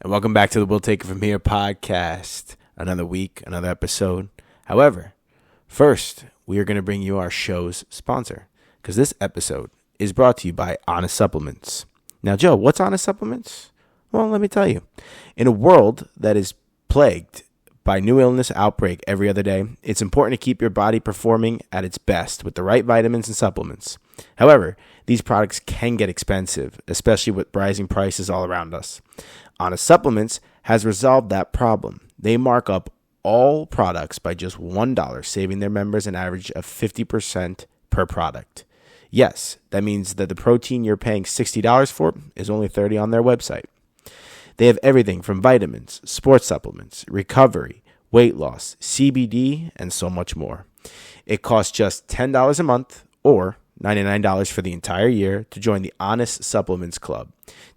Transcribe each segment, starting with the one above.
and welcome back to the We'll Take It From Here podcast. Another week, another episode. However, first, we are going to bring you our show's sponsor, because this episode is brought to you by Honest Supplements. Now, Joe, what's Honest Supplements? Well, let me tell you. In a world that is plagued by new illness outbreak every other day, it's important to keep your body performing at its best with the right vitamins and supplements. However, these products can get expensive, especially with rising prices all around us. Honest Supplements has resolved that problem. They mark up all products by just $1, saving their members an average of 50% per product. Yes, that means that the protein you're paying $60 for is only $30 on their website. They have everything from vitamins, sports supplements, recovery, weight loss, CBD, and so much more. It costs just $10 a month or $99 for the entire year to join the Honest Supplements Club.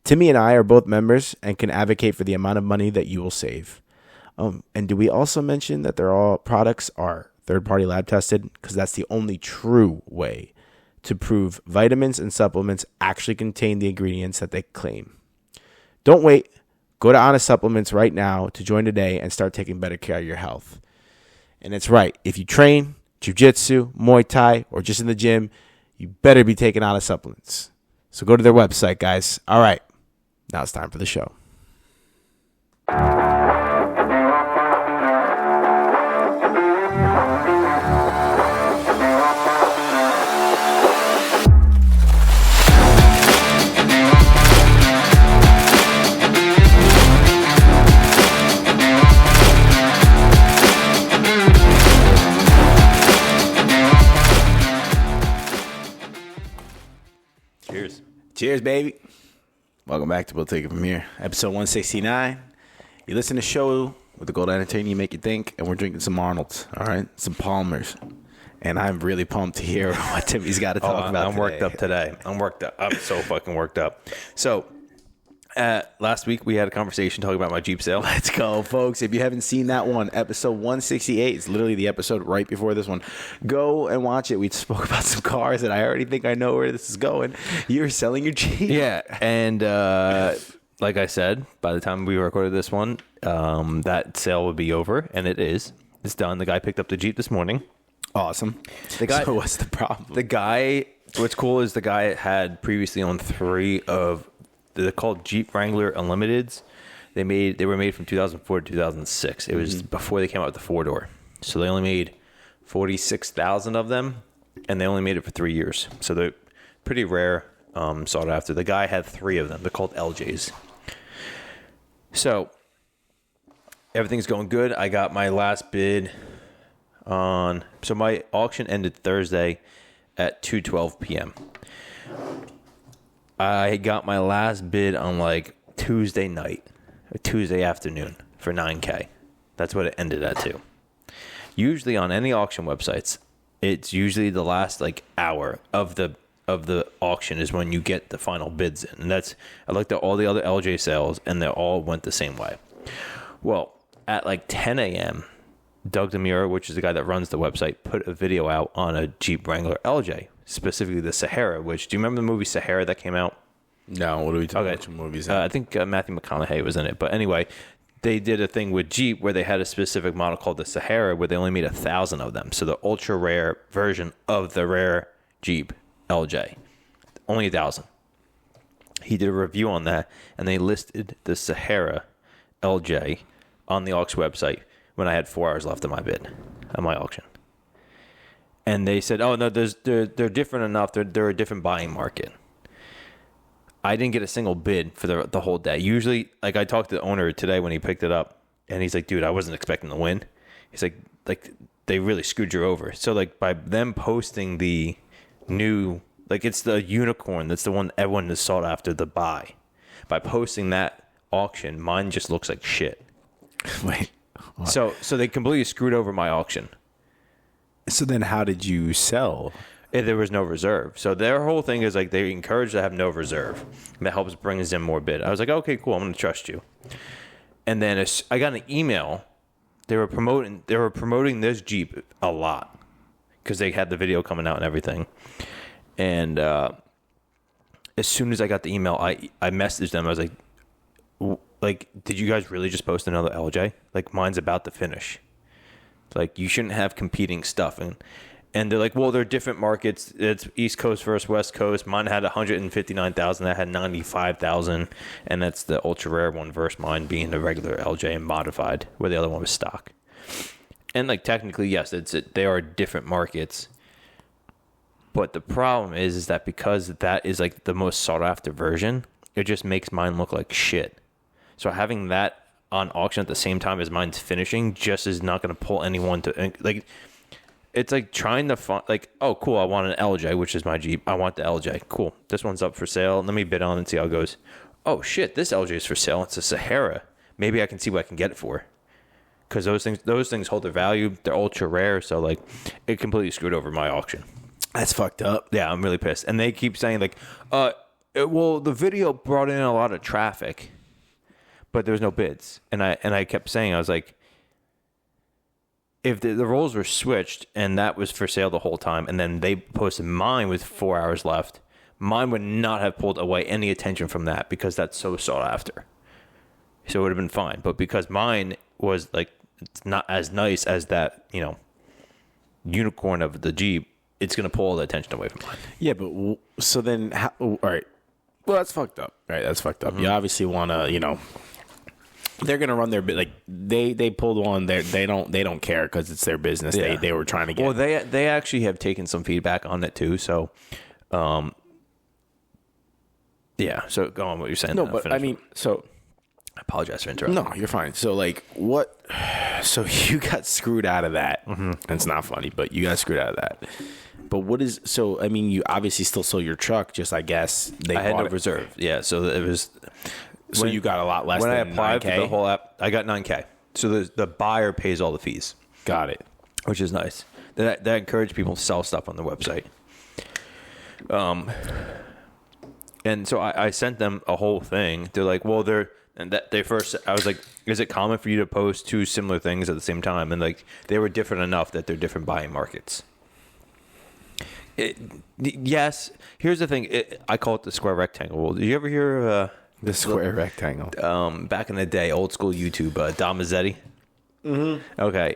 Timmy and I are both members and can advocate for the amount of money that you will save. And do we also mention that all products are third-party lab tested? Because that's the only true way to prove vitamins and supplements actually contain the ingredients that they claim. Don't wait. Go to Honest Supplements right now to join today and start taking better care of your health. And it's right. If you train jiu-jitsu, Muay Thai, or just in the gym, you better be taking Honest Supplements. So go to their website, guys. All right. Now it's time for the show. Cheers, baby. Welcome back to We'll Take It From Here, episode 169. You listen to the show with the goal to entertain you, make you think, and we're drinking some Arnold's, all right? Some Palmers. And I'm really pumped to hear what Timmy's got to talk about I'm today. worked up today. I'm worked up. I'm so fucking worked up. So, last week we had a conversation talking about my Jeep sale. Let's go, folks. If you haven't seen that one, episode 168, it's literally the episode right before this one. Go and watch it. We spoke about some cars, and I already think I know where this is going. You're selling your Jeep. Yeah, and like I said, by the time we recorded this one, that sale would be over, and it is. It's done. The guy picked up the Jeep this morning. Awesome. So what's the problem? The guy, what's cool is the guy had previously owned three of, they're called Jeep Wrangler Unlimiteds. They were made from 2004 to 2006. It was before they came out with the four-door. So they only made 46,000 of them, and they only made it for 3 years. So they're pretty rare, sought after. The guy had three of them. They're called LJs. So everything's going good. I got my last bid on, so my auction ended Thursday at 2:12 p.m. I got my last bid on like Tuesday night or Tuesday afternoon for $9,000. That's what it ended at too. Usually on any auction websites, it's usually the last like hour of the auction is when you get the final bids in. And that's, I looked at all the other LJ sales and they all went the same way. Well, at like 10 a.m., Doug Demura, which is the guy that runs the website, put a video out on a Jeep Wrangler LJ, specifically the Sahara, which, do you remember the movie Sahara that came out? No, what are we talking about? Movies? I think Matthew McConaughey was in it. But anyway, they did a thing with Jeep where they had a specific model called the Sahara where they only made 1,000 of them. So the ultra rare version of the rare Jeep LJ, only 1,000. He did a review on that, and they listed the Sahara LJ on the auction website when I had 4 hours left of my bid, of my auction. And they said, oh, no, they're different enough. They're a different buying market. I didn't get a single bid for the whole day. Usually, like I talked to the owner today when he picked it up, and he's like, dude, I wasn't expecting to win. He's like they really screwed you over. So like by them posting the new, like it's the unicorn, that's the one everyone is sought after to buy. By posting that auction, mine just looks like shit. Wait. What? So they completely screwed over my auction. So then how did you sell? There was no reserve. So their whole thing is like they encourage to have no reserve. And that helps bring in more bid. I was like, okay, cool. I'm going to trust you. And then I got an email. They were promoting this Jeep a lot because they had the video coming out and everything. And as soon as I got the email, I messaged them. I was like, like, did you guys really just post another LJ? Like, mine's about to finish. Like, you shouldn't have competing stuff. And they're like, well, they're different markets. It's East Coast versus West Coast. Mine had 159,000. That had 95,000. And that's the ultra rare one versus mine being the regular LJ and modified, where the other one was stock. And, like, technically, yes, they are different markets. But the problem is that because that is, like, the most sought-after version, it just makes mine look like shit. So having that on auction at the same time as mine's finishing just is not going to pull anyone to, like, it's like trying to find, like, oh, cool, I want an LJ, which is my Jeep. I want the LJ. Cool. This one's up for sale. Let me bid on it and see how it goes. Oh, shit, this LJ is for sale. It's a Sahara. Maybe I can see what I can get it for. Because those things hold their value. They're ultra rare. So, like, it completely screwed over my auction. That's fucked up. Yeah, I'm really pissed. And they keep saying, like, well, the video brought in a lot of traffic, but there was no bids. And I kept saying, I was like, if the roles were switched and that was for sale the whole time, and then they posted mine with 4 hours left, mine would not have pulled away any attention from that because that's so sought after. So it would have been fine. But because mine was, like, it's not as nice as that, you know, unicorn of the Jeep, it's going to pull all the attention away from mine. Yeah, but so then, all right. Well, that's fucked up. Right, that's fucked up. Mm-hmm. You obviously want to, you know, they're gonna run their bit. Like they pulled one. They don't care because it's their business. Yeah. They were trying to get. Well, they actually have taken some feedback on it too. So, yeah. So go on what you're saying. No, but I mean, so I apologize for interrupting. No, you're fine. So like, what? So you got screwed out of that. Mm-hmm. It's not funny, but you got screwed out of that. But what is so? I mean, you obviously still sold your truck. Just I guess I had no reserve. Yeah, so it was. So you got a lot less when than I applied 9K? for the whole app. I got 9K. So the buyer pays all the fees. Got it. Which is nice. That encouraged people to sell stuff on the website. And so I sent them a whole thing. They're like, well, I was like, is it common for you to post two similar things at the same time? And like, they were different enough that they're different buying markets. Yes. Here's the thing. I call it the square rectangle. Did you ever hear of the square rectangle? Back in the day, old school YouTube, Dom Mazzetti. Mm-hmm. Okay.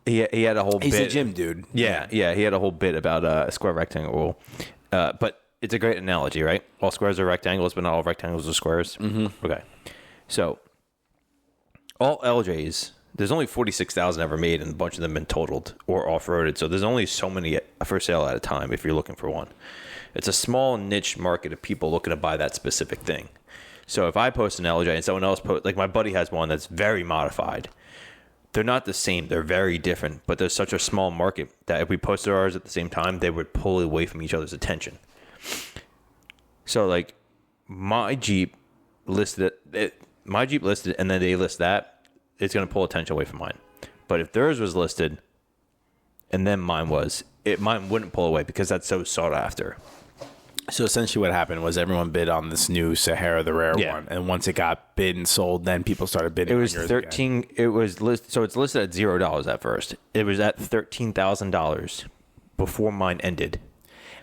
He had a whole bit. He's a gym dude. Yeah. He had a whole bit about a square rectangle. But it's a great analogy, right? All squares are rectangles, but not all rectangles are squares. Mm-hmm. Okay. So, all LJs, there's only 46,000 ever made, and a bunch of them been totaled or off-roaded. So, there's only so many for sale at a time if you're looking for one. It's a small niche market of people looking to buy that specific thing. So, if I post an LJ and someone else like my buddy has one that's very modified, they're not the same. They're very different, but there's such a small market that if we posted ours at the same time, they would pull away from each other's attention. So, like, my Jeep listed and then they list that, it's going to pull attention away from mine. But if theirs was listed and then mine wouldn't pull away because that's so sought after. So essentially what happened was everyone bid on this new Sahara, the rare one. And once it got bid and sold, then people started bidding. It was 13. Again. It was listed. So it's listed at $0 at first. It was at $13,000 before mine ended.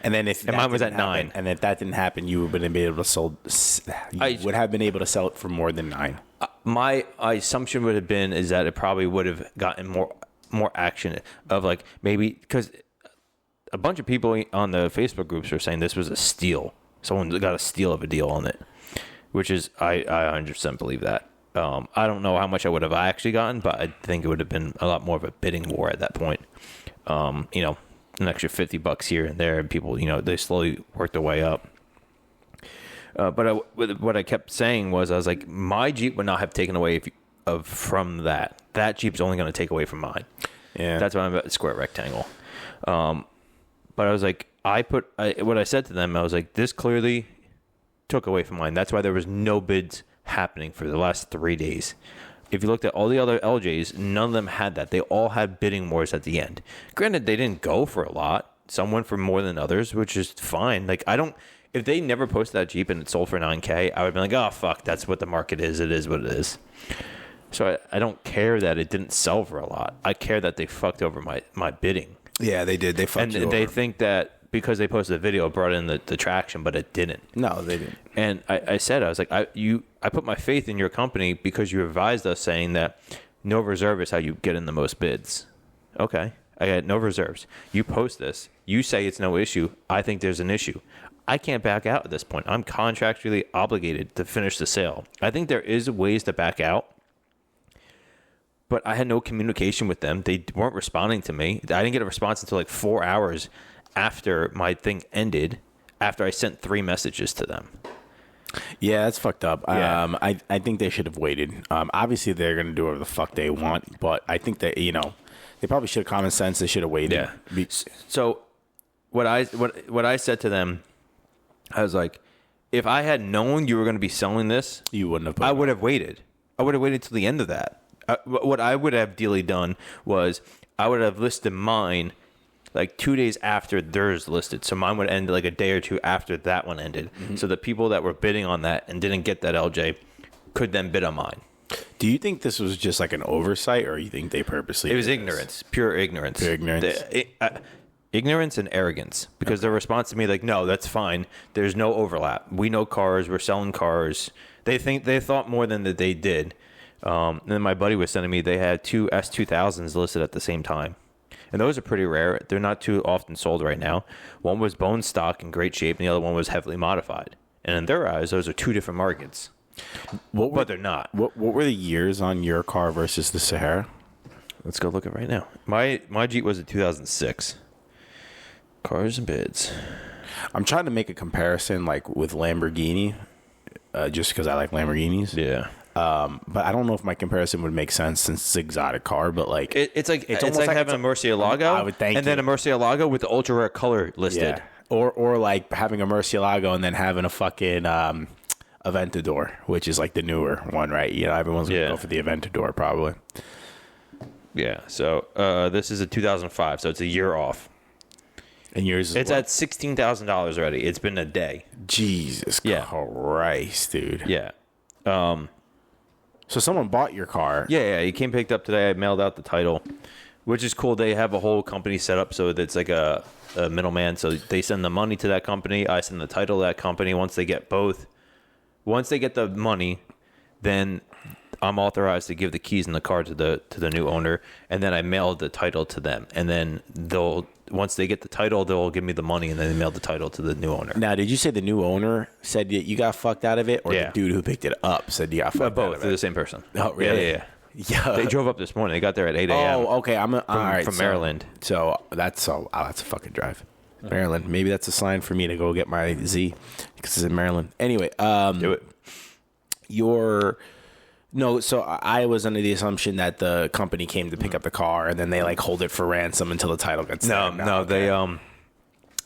And then mine was at 9. And if that didn't happen, you would have been able to sell it for more than 9. My assumption would have been is that it probably would have gotten more action of like maybe because a bunch of people on the Facebook groups are saying this was a steal. Someone got a steal of a deal on it, which is I 100% believe that. I don't know how much I would have actually gotten, but I think it would have been a lot more of a bidding war at that point. An extra $50 here and there, and people, they slowly worked their way up. But what I kept saying was, I was like, my Jeep would not have taken away from that. That Jeep's only going to take away from mine. Yeah, that's why I'm at the square rectangle. But I was like, what I said to them, I was like, this clearly took away from mine. That's why there was no bids happening for the last 3 days. If you looked at all the other LJs, none of them had that. They all had bidding wars at the end. Granted, they didn't go for a lot. Some went for more than others, which is fine. Like, if they never posted that Jeep and it sold for 9K, I would be like, oh, fuck, that's what the market is. It is what it is. So I don't care that it didn't sell for a lot. I care that they fucked over my bidding. Yeah, they did. They fucked you over. And they think that because they posted the video, it brought in the traction, but it didn't. No, they didn't. And I said, I was like, I put my faith in your company because you advised us saying that no reserve is how you get in the most bids. Okay. I had no reserves. You post this. You say it's no issue. I think there's an issue. I can't back out at this point. I'm contractually obligated to finish the sale. I think there is ways to back out, but I had no communication with them. They weren't responding to me. I didn't get a response until like 4 hours after my thing ended, after I sent 3 messages to them. Yeah, that's fucked up. Yeah. I think they should have waited. Obviously, they're going to do whatever the fuck they want, but I think that, they probably should have common sense. They should have waited. Yeah. So what I said to them, I was like, if I had known you were going to be selling this, You wouldn't have. I would have waited. I would have waited till the end of that. What I would have ideally done was I would have listed mine like 2 days after theirs listed. So mine would end like a day or two after that one ended. Mm-hmm. So the people that were bidding on that and didn't get that LJ could then bid on mine. Do you think this was just like an oversight, or you think they purposely? It was ignorance, pure ignorance. Pure ignorance. Ignorance and arrogance, because their response to me, like, no, that's fine. There's no overlap. We know cars. We're selling cars. They thought more than that they did. And then my buddy was sending me, they had 2 S2000s listed at the same time. And those are pretty rare. They're not too often sold right now. One was bone stock in great shape, and the other one was heavily modified. And in their eyes, those are 2 different markets. But they're not. What were the years on your car versus the Sahara? Let's go look at it right now. My Jeep was a 2006. Cars and bids. I'm trying to make a comparison like with Lamborghini, just because I like Lamborghinis. Yeah. But I don't know if my comparison would make sense since it's an exotic car. But like, it's like having a Murcielago, I would think, and then a Murcielago with the ultra rare color listed. Yeah. Or like having a Murcielago and then having a fucking Aventador, which is like the newer one, right? Everyone's gonna go for the Aventador probably. Yeah. So this is a 2005, so it's a year off. And yours is it's at $16,000 already. It's been a day. Jesus Christ, dude. Yeah. So someone bought your car. Yeah. He came picked up today. I mailed out the title, which is cool. They have a whole company set up so it's like a middleman. So they send the money to that company. I send the title to that company. Once they get the money, then I'm authorized to give the keys and the car to the new owner, and then I mail the title to them. And then once they get the title, they'll give me the money, and then they mail the title to the new owner. Now, did you say the new owner said you got fucked out of it, or the dude who picked it up said you got fucked both, out of it? They're the same person. Oh, really? Yeah. They drove up this morning. They got there at 8 a.m. Oh, okay. All right, from Maryland. So that's a fucking drive. Maryland. Maybe that's a sign for me to go get my Z because it's in Maryland. Anyway, do it. So I was under the assumption that the company came to pick up the car and then they like hold it for ransom until the title gets there. No, they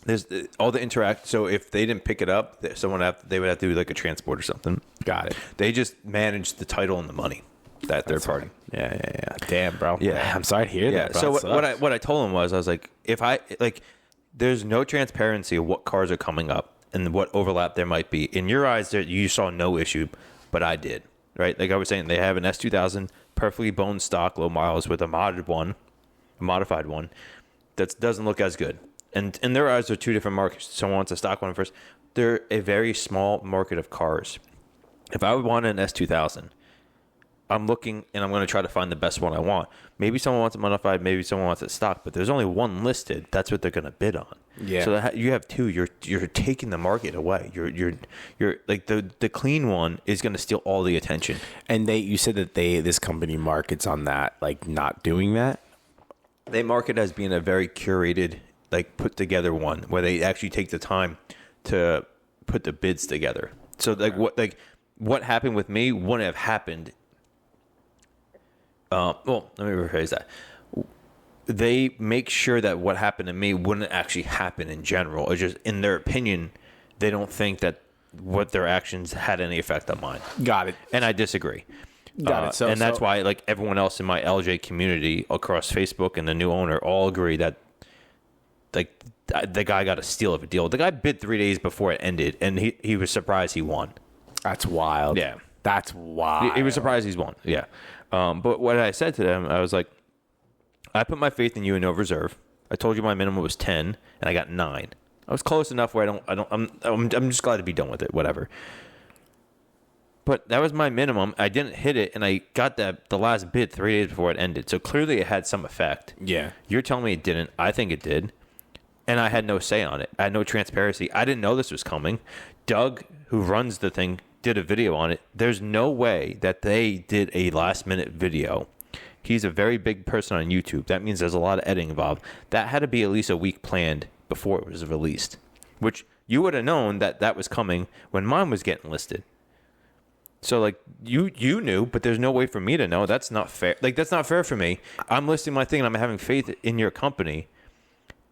there's all the interact. So if they didn't pick it up, they would have to do like a transport or something. Got it. They just managed the title and the money. That third party. Yeah. Damn, bro. Yeah, I'm sorry to hear that. Bro. So what I told him was, I was like, there's no transparency of what cars are coming up and what overlap there might be. In your eyes, you saw no issue, but I did. Right, like I was saying, they have an S2000, perfectly bone stock, low miles, with a modified one that doesn't look as good. And in their eyes, they're 2 different markets. Someone wants a stock one first. They're a very small market of cars. If I would want an S2000, I'm looking and I'm going to try to find the best one I want. Maybe someone wants it modified, maybe someone wants it stock, but there's only one listed. That's what they're going to bid on. Yeah. So you have 2. You're taking the market away. You're like the clean one is going to steal all the attention. And you said that this company markets on that, like not doing that. They market as being a very curated, like put together one where they actually take the time to put the bids together. So what happened with me wouldn't have happened. Let me rephrase that. They make sure that what happened to me wouldn't actually happen in general. It's just, in their opinion, they don't think that what their actions had any effect on mine. Got it. And I disagree. Got it. That's why, like, everyone else in my LJ community across Facebook and the new owner all agree that, like, the guy got a steal of a deal. The guy bid 3 days before it ended, and he was surprised he won. That's wild. Yeah. That's wild. He was surprised he's won. Yeah. But what I said to them, I was like, I put my faith in you in no reserve. I told you my minimum was 10, and I got 9. I was close enough where I'm just glad to be done with it. Whatever. But that was my minimum. I didn't hit it, and I got the last bid 3 days before it ended. So clearly it had some effect. Yeah. You're telling me it didn't. I think it did. And I had no say on it. I had no transparency. I didn't know this was coming. Doug, who runs the thing, did a video on it. There's no way that they did a last-minute video. He's a very big person on YouTube. That means there's a lot of editing involved. That had to be at least a week planned before it was released, which you would have known that was coming when mine was getting listed. So, like, you knew, but there's no way for me to know. That's not fair. Like, that's not fair for me. I'm listing my thing, and I'm having faith in your company,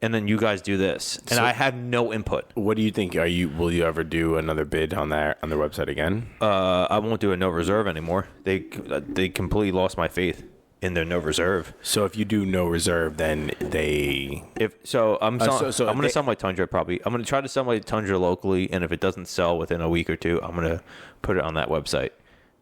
and then you guys do this, and I have no input. What do you think? Will you ever do another bid on their website again? I won't do a no reserve anymore. They completely lost my faith in their no reserve. So if you do no reserve, then they... I'm going to sell my Tundra probably. I'm going to try to sell my Tundra locally, and if it doesn't sell within a week or two, I'm going to put it on that website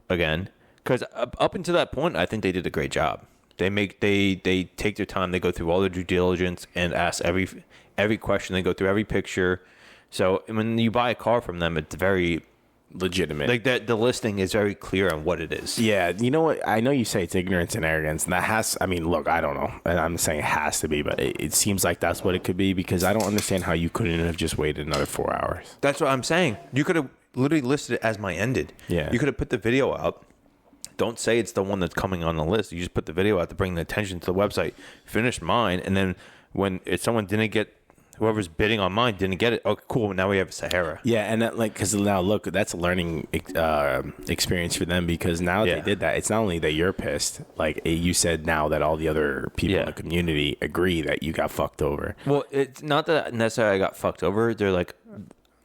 again. Because up until that point, I think they did a great job. They take their time. They go through all their due diligence and ask every question. They go through every picture. So when you buy a car from them, it's very legitimate. Like the listing is very clear on what it is. Yeah, you know what? I know you say it's ignorance and arrogance, and that has. I mean, look, I don't know, and I'm saying it has to be, but it seems like that's what it could be because I don't understand how you couldn't have just waited another 4 hours. That's what I'm saying. You could have literally listed it as my ended. Yeah, you could have put the video out. Don't say it's the one that's coming on the list. You just put the video out to bring the attention to the website. Finished mine, and then if someone didn't get. Whoever's bidding on mine didn't get it. Oh, cool. Now we have a Sahara. Yeah, and that, because now look, that's a learning experience for them because now they did that. It's not only that you're pissed. Like you said, now that all the other people in the community agree that you got fucked over. Well, it's not that necessarily I got fucked over. They're like,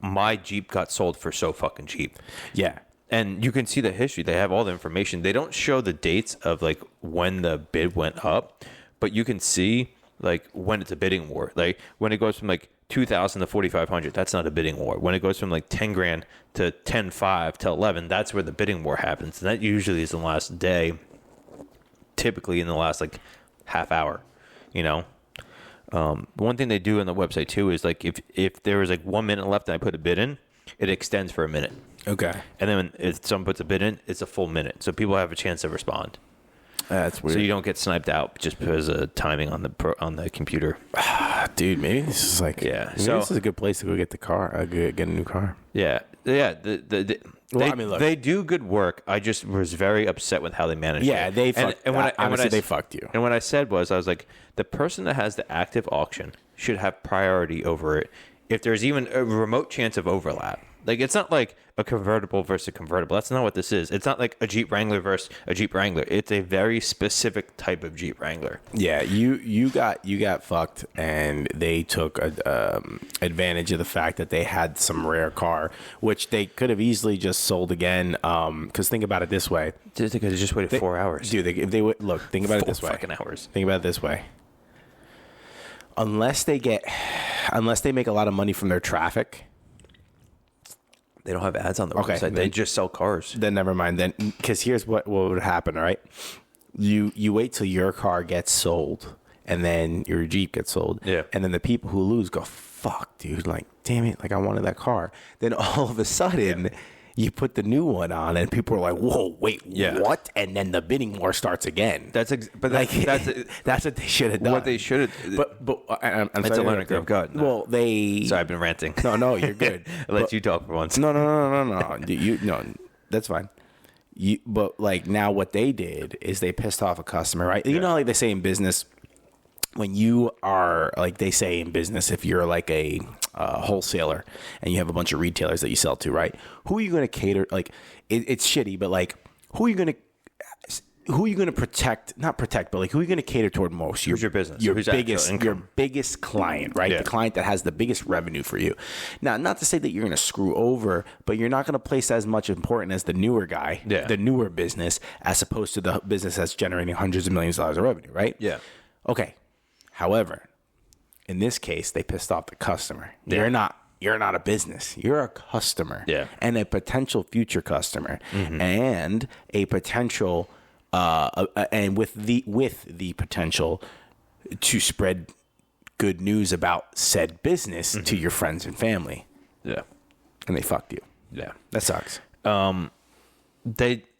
my Jeep got sold for so fucking cheap. Yeah. And you can see the history. They have all the information. They don't show the dates of like when the bid went up, but you can see like when it's a bidding war. Like when it goes from like 2,000 to 4,500, that's not a bidding war. When it goes from like 10 grand to 10.5 to 11, that's where the bidding war happens. And that usually is in the last day, typically in the last like half hour, you know. One thing they do on the website too is like if there was like 1 minute left and I put a bid in, it extends for a minute. Okay. And then if someone puts a bid in, it's a full minute. So people have a chance to respond. That's weird. So you don't get sniped out just because of timing on the computer. Dude, maybe this is like so this is a good place to go get the car, get a new car. Yeah. They do good work. I just was very upset with how they managed it. Yeah, they fucked you. And what I said was, I was like, the person that has the active auction should have priority over it if there's even a remote chance of overlap. Like, it's not like a convertible versus a convertible. That's not what this is. It's not like a Jeep Wrangler versus a Jeep Wrangler. It's a very specific type of Jeep Wrangler. Yeah, you got fucked, and they took advantage of the fact that they had some rare car, which they could have easily just sold again. Because think about it this way: they could have just waited 4 hours. Dude, if they would look, think about it this way: 4 fucking hours. Think about it this way: unless they make a lot of money from their traffic. They don't have ads on the website. They just sell cars. Then never mind. Then because here's what would happen. All right, you wait till your car gets sold, and then your Jeep gets sold. Yeah. And then the people who lose go, "Fuck, dude! Like, damn it! Like, I wanted that car." Then all of a sudden, you put the new one on, and people are like, "Whoa, wait, what?" And then the bidding war starts again. That's what they should have done. What they should have. But I'm it's sorry a learning curve. God. No. Well, Sorry, I've been ranting. No, you're good. I'll let you talk for once. No. That's fine. But like now, what they did is they pissed off a customer, right? You know, like they say in business, when you are like they say in business, if you're like a wholesaler and you have a bunch of retailers that you sell to, right? Who are you going to cater? Like it's shitty, but like who are you going to protect? Not protect, but like who are you going to cater toward most? Who's your business? Your biggest client, right? Yeah. The client that has the biggest revenue for you. Now, not to say that you're going to screw over, but you're not going to place as much importance as the newer guy, the newer business, as opposed to the business that's generating hundreds of millions of dollars of revenue, right? Yeah. Okay. However, in this case, they pissed off the customer. Yeah. You're not a business. You're a customer. Yeah. And a potential future customer. Mm-hmm. And a potential and with the potential to spread good news about said business to your friends and family. Yeah. And they fucked you. Yeah. That sucks.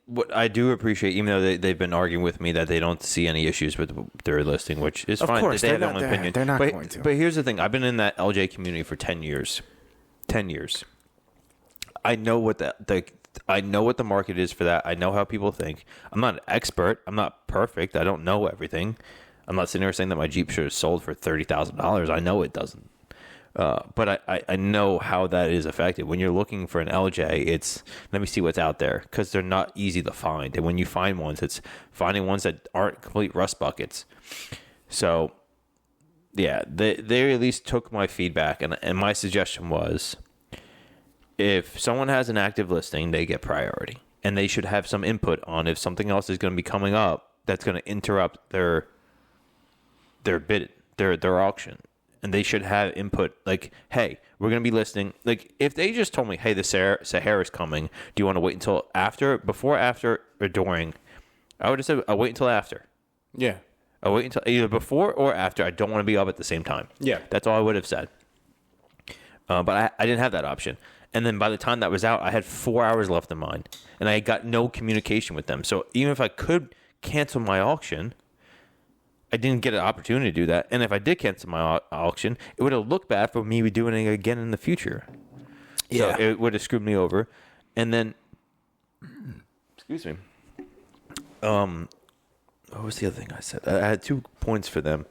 What I do appreciate, even though they've been arguing with me that they don't see any issues with their listing, which is fine. Course, they have their own opinion. They're not going to. But here's the thing: I've been in that LJ community for 10 years. 10 years. I know what I know what the market is for that. I know how people think. I'm not an expert. I'm not perfect. I don't know everything. I'm not sitting here saying that my Jeep should have sold for $30,000. I know it doesn't. But I know how that is affected. When you're looking for an LJ, it's let me see what's out there because they're not easy to find. And when you find ones, it's finding ones that aren't complete rust buckets. So, yeah, they at least took my feedback. And my suggestion was if someone has an active listing, they get priority. And they should have some input on if something else is going to be coming up that's going to interrupt their bid, their auction. And they should have input like, hey, we're going to be listing. Like, if they just told me, hey, the Sahara is coming. Do you want to wait until after, before, after, or during? I would have said, I'll wait until after. Yeah. I'll wait until either before or after. I don't want to be up at the same time. Yeah. That's all I would have said. But I didn't have that option. And then by the time that was out, I had 4 hours left in mine. And I got no communication with them. So even if I could cancel my auction, I didn't get an opportunity to do that. And if I did cancel my auction, it would have looked bad for me doing it again in the future. Yeah. So it would have screwed me over. And then, excuse me. What was the other thing I said? I had 2 points for them.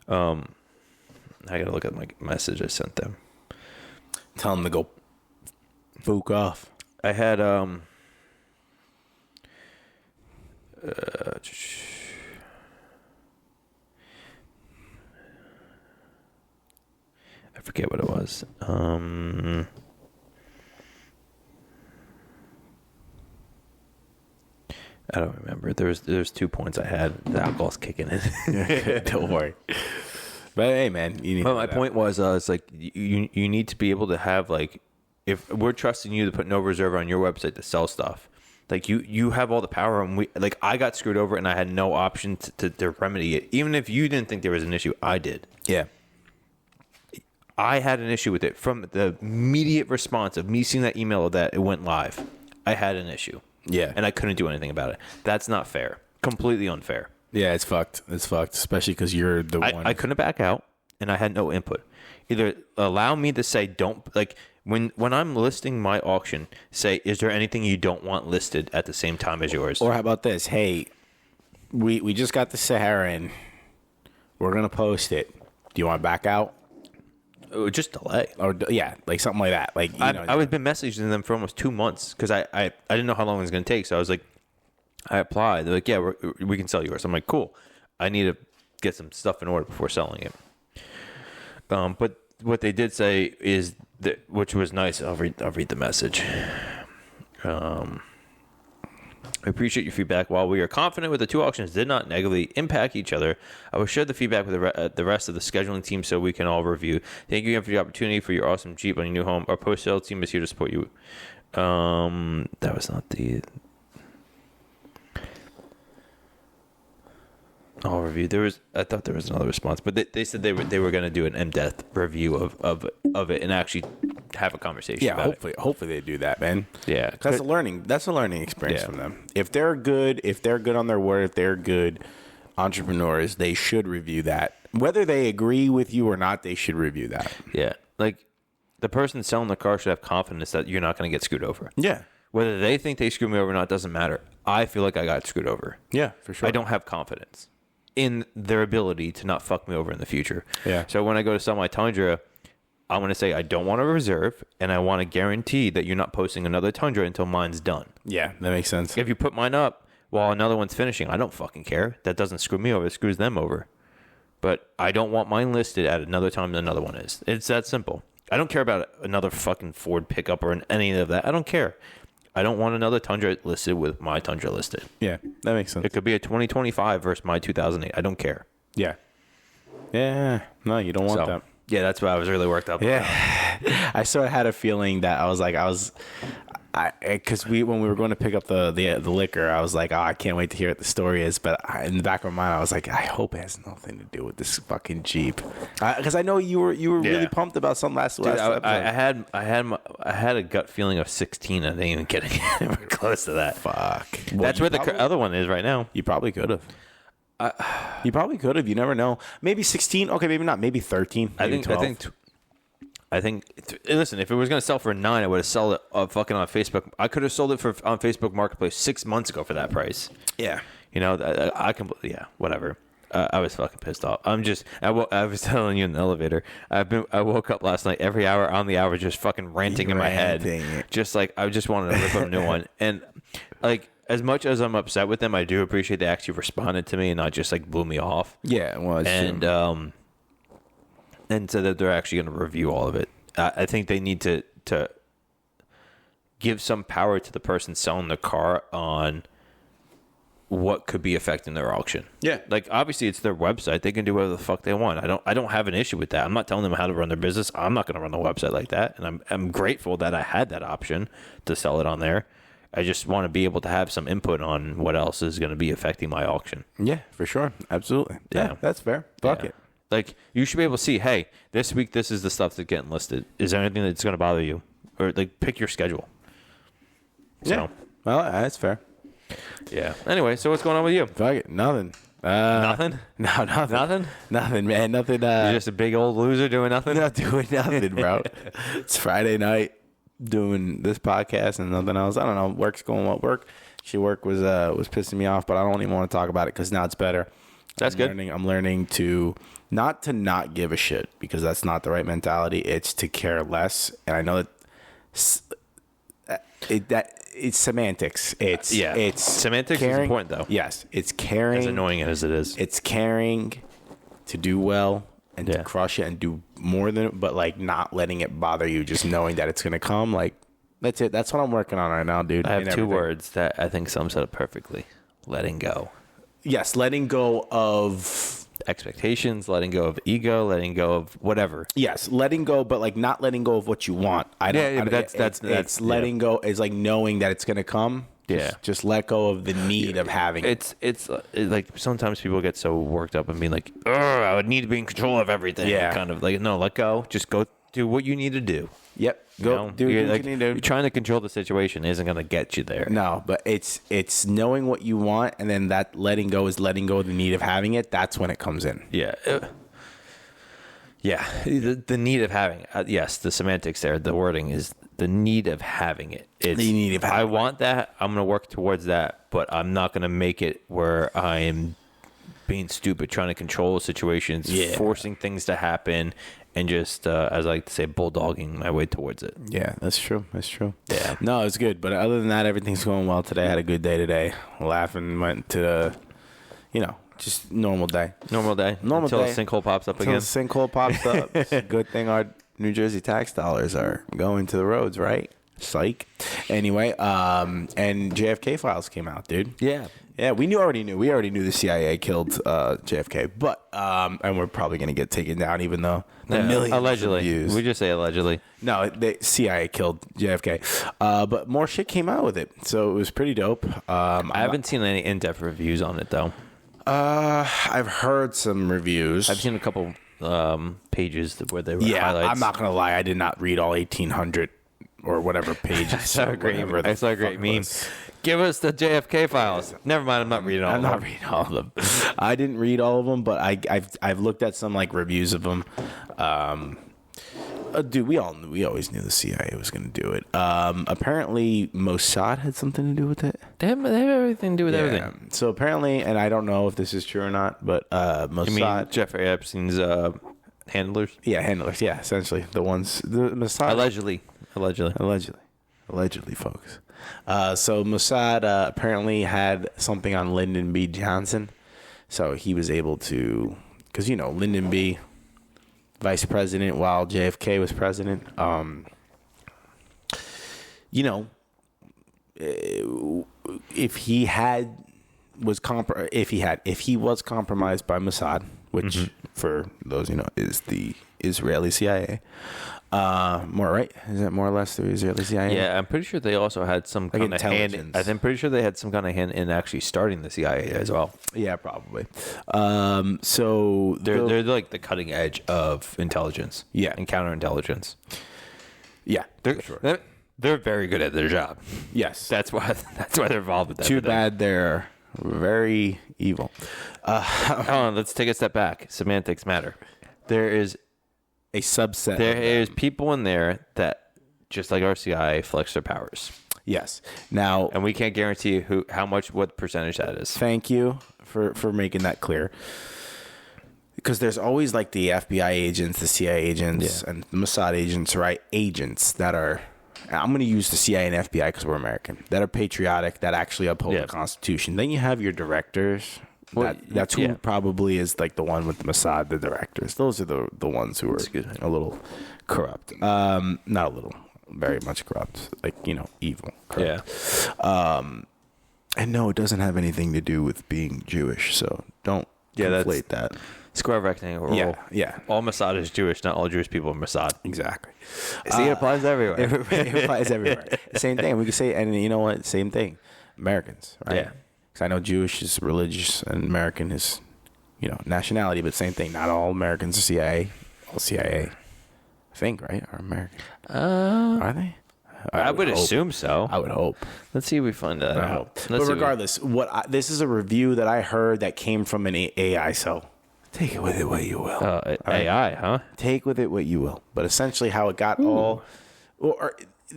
I got to look at my message I sent them. Tell them to go fuck off. I had, I forget what it was. I don't remember. There's 2 points I had. The alcohol's kicking in. Don't worry. But hey, man, you need. Well, my point was, it's like you need to be able to have like, if we're trusting you to put no reserve on your website to sell stuff, like you have all the power, and I got screwed over, and I had no option to remedy it. Even if you didn't think there was an issue, I did. Yeah. I had an issue with it from the immediate response of me seeing that email that it went live. I had an issue. Yeah. And I couldn't do anything about it. That's not fair. Completely unfair. Yeah, it's fucked. It's fucked, especially because you're the one. I couldn't back out, and I had no input. Either allow me to say don't, like, when I'm listing my auction, say, is there anything you don't want listed at the same time as yours? Or how about this? Hey, we just got the Sahara in. We're going to post it. Do you want to back out? Just delay. Or yeah, like something like that. Like I was been messaging them for almost 2 months because I didn't know how long it was going to take. So I was like, I applied. They're like, yeah, we can sell yours. I'm like, cool. I need to get some stuff in order before selling it. But what they did say is that, which was nice. I'll read the message. We appreciate your feedback. While we are confident with the 2 auctions did not negatively impact each other, I will share the feedback with the rest of the scheduling team so we can all review. Thank you again for the opportunity for your awesome Jeep on your new home. Our post-sale team is here to support you. That was not the... I'll review. I thought there was another response, but they said they were going to do an in-depth review of it and actually have a conversation. Yeah, about hopefully they do that, man. Yeah, that's a learning experience from them. If they're good on their word, if they're good entrepreneurs, they should review that. Whether they agree with you or not, they should review that. Yeah, like the person selling the car should have confidence that you're not going to get screwed over. Yeah. Whether they think they screwed me over or not doesn't matter. I feel like I got screwed over. Yeah, for sure. I don't have confidence in their ability to not fuck me over in the future. Yeah. So when I go to sell my Tundra, I'm going to say I don't want a reserve, and I want to guarantee that you're not posting another Tundra until mine's done. Yeah, that makes sense. If you put mine up while another one's finishing, I don't fucking care. That doesn't screw me over. It screws them over. But I don't want mine listed at another time than another one is. It's that simple. I don't care about another fucking Ford pickup or any of that. I don't care. I don't want another Tundra listed with my Tundra listed. Yeah, that makes sense. It could be a 2025 versus my 2008. I don't care. Yeah. Yeah. No, you don't want that. Yeah, that's why I was really worked up. Yeah. I sort of had a feeling that I Because when we were going to pick up the liquor, I was like, oh, I can't wait to hear what the story is. But in the back of my mind, I was like, I hope it has nothing to do with this fucking Jeep. Because I know you were really pumped about something last episode. I had a gut feeling of 16. I didn't even get anywhere close to that. Fuck. Well, that's where the other one is right now. You probably could have. You probably could have. You never know. Maybe 16. Okay, maybe not. Maybe 13. Maybe 12. I think. Listen, if it was going to sell for $9, I would have sold it fucking on Facebook. I could have sold it on Facebook Marketplace 6 months ago for that price. Yeah. You know, I can. Yeah, whatever. I was fucking pissed off. I was telling you in the elevator. I woke up last night every hour on the hour just fucking ranting in my head. Just like I just wanted to rip a new one. And like as much as I'm upset with them, I do appreciate they actually responded to me and not just like blew me off. Yeah, it was. And so that they're actually going to review all of it. I think they need to give some power to the person selling the car on what could be affecting their auction. Yeah. Like obviously it's their website. They can do whatever the fuck they want. I don't have an issue with that. I'm not telling them how to run their business. I'm not going to run the website like that. And I'm grateful that I had that option to sell it on there. I just want to be able to have some input on what else is going to be affecting my auction. Yeah, for sure. Absolutely. Yeah, that's fair. Fuck it. Like, you should be able to see, hey, this week, this is the stuff that's getting listed. Is there anything that's going to bother you? Or, like, pick your schedule. So. Yeah. Well, that's fair. Yeah. Anyway, so what's going on with you? Fuck it. Nothing. Nothing? No, nothing. Nothing? Nothing, man. Nothing. You're just a big old loser doing nothing? Not doing nothing, bro. It's Friday night doing this podcast and nothing else. I don't know. Work's going well. Work was pissing me off, but I don't even want to talk about it because now it's better. That's good. I'm learning to not give a shit because that's not the right mentality. It's to care less, and I know that it's semantics. It's semantics caring, is important though. Yes, it's caring. As annoying as it is, it's caring to do well and to crush it and do more than, but like not letting it bother you. Just knowing that it's gonna come. Like that's it. That's what I'm working on right now, dude. I have two words that I think sums it up perfectly: letting go. Yes, letting go of expectations, letting go of ego, letting go of whatever. Yes, letting go, but like not letting go of what you want. That's letting go is like knowing that it's gonna come. Just let go of the need of having it. It's like sometimes people get so worked up and being like, "Oh, I would need to be in control of everything." Yeah, kind of like no, let go. Just go do what you need to do. Yep. Go do what you need to do. You're trying to control the situation isn't going to get you there. No, but it's knowing what you want, and then that letting go is letting go of the need of having it. That's when it comes in. Yeah. Yeah. The need of having it. Yes, the semantics there. The wording is the need of having it. It's the need of having I want that. I'm going to work towards that, but I'm not going to make it where I am being stupid, trying to control situations, forcing things to happen, and just, as I like to say, bulldogging my way towards it. Yeah, that's true. Yeah. No, it's good. But other than that, everything's going well today. I had a good day today. Laughing, went to, just normal day. Until a sinkhole pops up again. Until a sinkhole pops up. It's a good thing our New Jersey tax dollars are going to the roads, right? Psych. Anyway, and JFK files came out, dude. Yeah. Yeah, we already knew the CIA killed JFK, but and we're probably gonna get taken down, even though the millions allegedly of views. We just say allegedly. No, the CIA killed JFK, but more shit came out with it, so it was pretty dope. I haven't seen any in-depth reviews on it though. I've heard some reviews. I've seen a couple pages where they were highlights. I'm not gonna lie, I did not read all 1,800 or whatever pages. I saw a great meme. Give us the JFK files. Never mind, I'm not reading all of them. I'm not reading all of them. I didn't read all of them, but I've looked at some like reviews of them. Dude, we always knew the CIA was going to do it. Apparently, Mossad had something to do with it. They have everything to do with everything. So apparently, and I don't know if this is true or not, but Mossad. You mean Jeffrey Epstein's handlers? Yeah, handlers. Yeah, essentially the ones. The Mossad. Allegedly, folks. So Mossad apparently had something on Lyndon B. Johnson, so he was able to, because Lyndon B. vice president while JFK was president. If he was compromised by Mossad, which for those is the Israeli CIA, More right? Is it more or less the Israeli CIA? Yeah, I'm pretty sure they also had some kind of hand. intelligence. I'm pretty sure they had some kind of hand in actually starting the CIA as well. Yeah, probably. So They're like the cutting edge of intelligence. Yeah. And counterintelligence. yeah, They're sure. they're very good at their job. Yes. That's why they're involved with that. Too bad they're very evil. Hold on, let's take a step back. Semantics matter. There is A subset. There of is them. people in there that, just like our CIA, flex their powers, Yes. Now, and we can't guarantee what percentage that is. thank you for making that clear. Because there's always like the FBI agents, the CIA agents, and the Mossad agents, right? Agents that are, I'm going to use the CIA and FBI because we're American, that are patriotic, that actually uphold the Constitution. Then you have your directors. That's who probably is like the one with the Mossad, the directors. Those are the ones who are a little corrupt. Not a little, very much corrupt. Like, evil. Corrupt. Yeah. And no, it doesn't have anything to do with being Jewish. So don't conflate that. Square rectangle. Yeah. All Mossad is Jewish. Not all Jewish people are Mossad. Exactly. See, it applies everywhere. It applies everywhere. Same thing. We could say, and you know what? Same thing. Americans, right? Yeah. Because I know Jewish is religious and American is, nationality, but same thing. Not all Americans are CIA. All CIA, I think, right? Are American. Are they? I would assume so. I would hope. Let's see if we find that out. But regardless, this is a review that I heard that came from an AI, so take it with it what you will. AI, huh? Take with it what you will. But essentially how it got or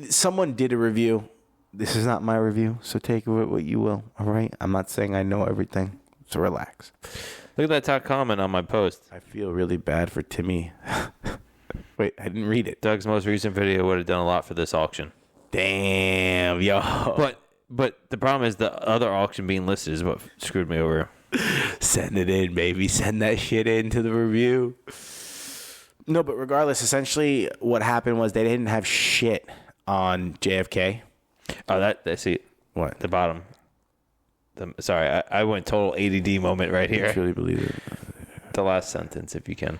someone did a review. This is not my review, so take with it what you will. All right? I'm not saying I know everything, so relax. Look at that top comment on my post. I feel really bad for Timmy. Wait, I didn't read it. Doug's most recent video would have done a lot for this auction. Damn, yo. But the problem is the other auction being listed is what screwed me over. Send it in, baby. Send that shit into the review. No, but regardless, essentially what happened was they didn't have shit on JFK. Oh, I see it. What? The bottom. Sorry, I went total ADD moment right here. I truly believe it. The last sentence, if you can.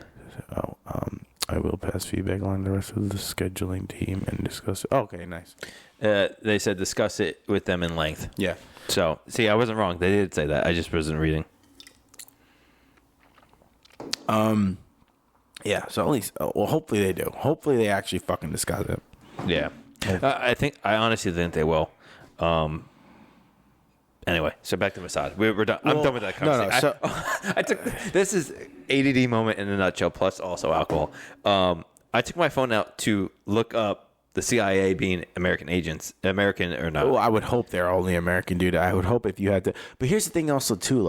I will pass feedback on the rest of the scheduling team and discuss it. Oh, okay, nice. They said discuss it with them in length. Yeah. So, see, I wasn't wrong. They did say that. I just wasn't reading. Yeah, so at least, hopefully they do. Hopefully they actually fucking discuss it. Yeah. I honestly think they will. Anyway, so back to Mossad. We're done. I'm done with that conversation. I took this is ADD moment in a nutshell. Plus also alcohol. I took my phone out to look up the CIA being American agents, American or not. Well, I would hope they're only American, dude. I would hope if you had to. But here's the thing, also too.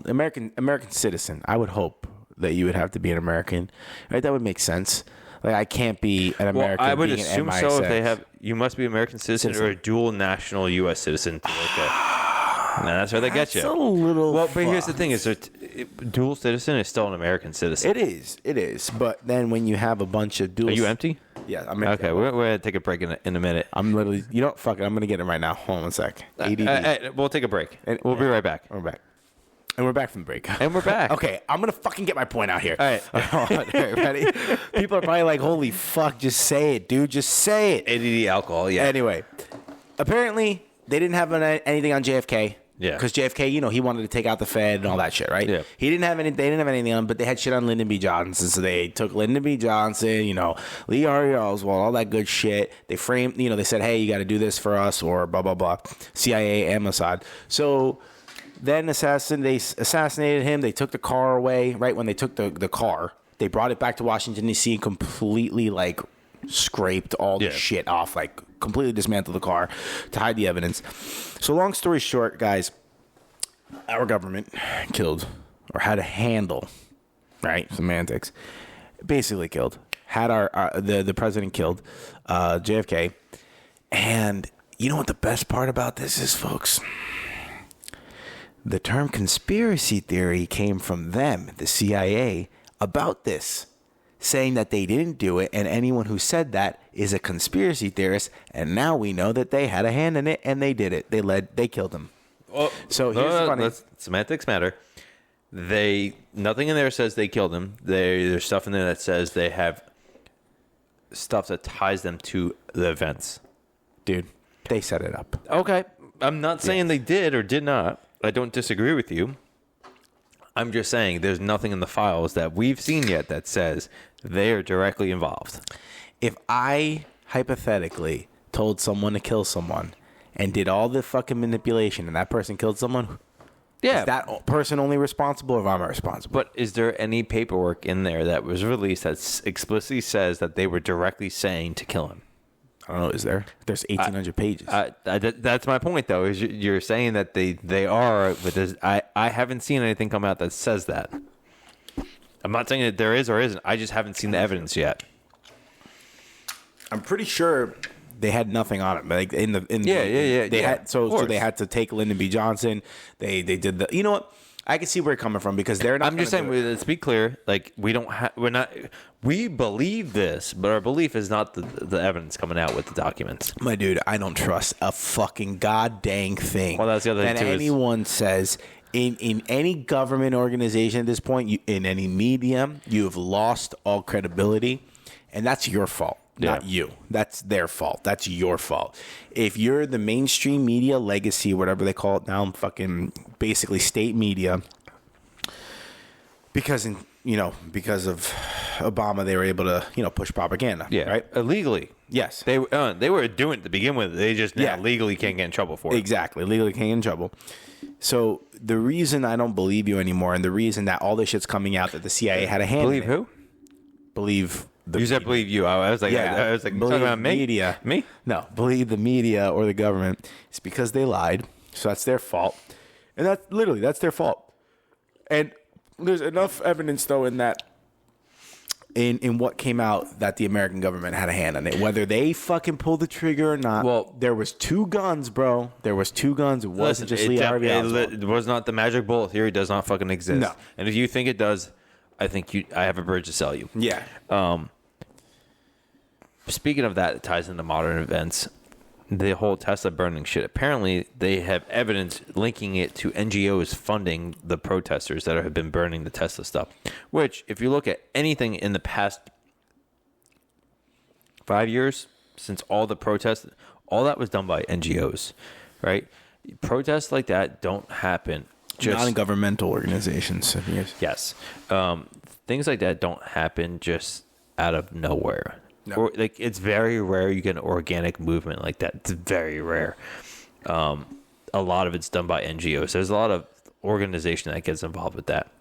American citizen. I would hope that you would have to be an American. Right? That would make sense. Like I can't be an American. I would being assume an so. If they have, you must be American citizen or a dual national U.S. citizen to look at. And that's where they get you. That's a little. Well, but here's the thing: is dual citizen is still an American citizen. It is. But then when you have a bunch of dual, Are you empty? Yeah, I'm empty. Okay, we're gonna take a break in a minute. I'm literally. Fuck it. I'm gonna get it right now. Hold on one sec. ADD. We'll take a break. We'll be right back. We're back. And we're back from the break. And we're back. Okay, I'm going to fucking get my point out here. All right. All right, ready? People are probably like, holy fuck, just say it, dude. Just say it. ADD alcohol, yeah. Anyway, apparently they didn't have anything on JFK. Yeah. Because JFK, he wanted to take out the Fed and all that shit, right? Yeah. They didn't have anything on, but they had shit on Lyndon B. Johnson. So they took Lyndon B. Johnson, Lee Harvey Oswald, all that good shit. They framed, they said, hey, you got to do this for us or blah, blah, blah. CIA and Mossad. So then they assassinated him. They took the car away. Right when they took the car, they brought it back to Washington, D.C. and completely, scraped all the shit off, completely dismantled the car to hide the evidence. So long story short, guys, our government killed or had a handle, right? Semantics. Basically killed. Had the president killed, JFK. And you know what the best part about this is, folks? The term conspiracy theory came from them, the CIA, about this, saying that they didn't do it, and anyone who said that is a conspiracy theorist, and now we know that they had a hand in it, and they did it. They killed him. So here's the funny... Semantics matter. Nothing in there says they killed him. There's stuff in there that says they have stuff that ties them to the events. Dude, they set it up. Okay. I'm not saying they did or did not. I don't disagree with you. I'm just saying there's nothing in the files that we've seen yet that says they're directly involved. If I hypothetically told someone to kill someone and did all the fucking manipulation and that person killed someone, is that person only responsible or am I responsible? But is there any paperwork in there that was released that explicitly says that they were directly saying to kill him? I don't know. Is there? There's 1,800 pages. That's my point, though. Is you're saying that they are, but I haven't seen anything come out that says that. I'm not saying that there is or isn't. I just haven't seen the evidence yet. I'm pretty sure they had nothing on it. Like They had so they had to take Lyndon B. Johnson. They did the. You know what? I can see where you're coming from because they're not. I'm just saying. Let's be clear. Like we're not. We believe this, but our belief is not the evidence coming out with the documents. My dude, I don't trust a fucking goddamn thing. Well, that's the other thing too. Anyone says in any government organization at this point, in any media, you have lost all credibility, and that's your fault. Not you. That's their fault. That's your fault. If you're the mainstream media legacy, whatever they call it now, fucking basically state media, because of Obama, they were able to, push propaganda. Yeah. Right? Illegally. Yes. They were doing it to begin with. They just now legally can't get in trouble for it. Exactly. Legally can't get in trouble. So the reason I don't believe you anymore, and the reason that all this shit's coming out that the CIA had a hand Believe in it, who? Believe you said believe you. I was like, believe talking about me? Media. Me? No, believe the media or the government. It's because they lied. So that's their fault. And that's their fault. And there's enough evidence though in that in what came out that the American government had a hand on it. Whether they fucking pulled the trigger or not. Well, there was 2 guns, bro. There was 2 guns. It wasn't just Lee Harvey Oswald. It was not the magic bullet theory. Does not fucking exist. No. And if you think it does, I think I have a bridge to sell you. Yeah. Speaking of that, it ties into modern events. The whole Tesla burning shit. Apparently, they have evidence linking it to NGOs funding the protesters that have been burning the Tesla stuff. Which, if you look at anything in the past 5 years, since all the protests, all that was done by NGOs, right? Protests like that don't happen. Non-governmental organizations. Yes. Things like that don't happen just out of nowhere. No. Or like it's very rare you get an organic movement like that. It's very rare. A lot of it's done by NGOs. There's a lot of organization that gets involved with that,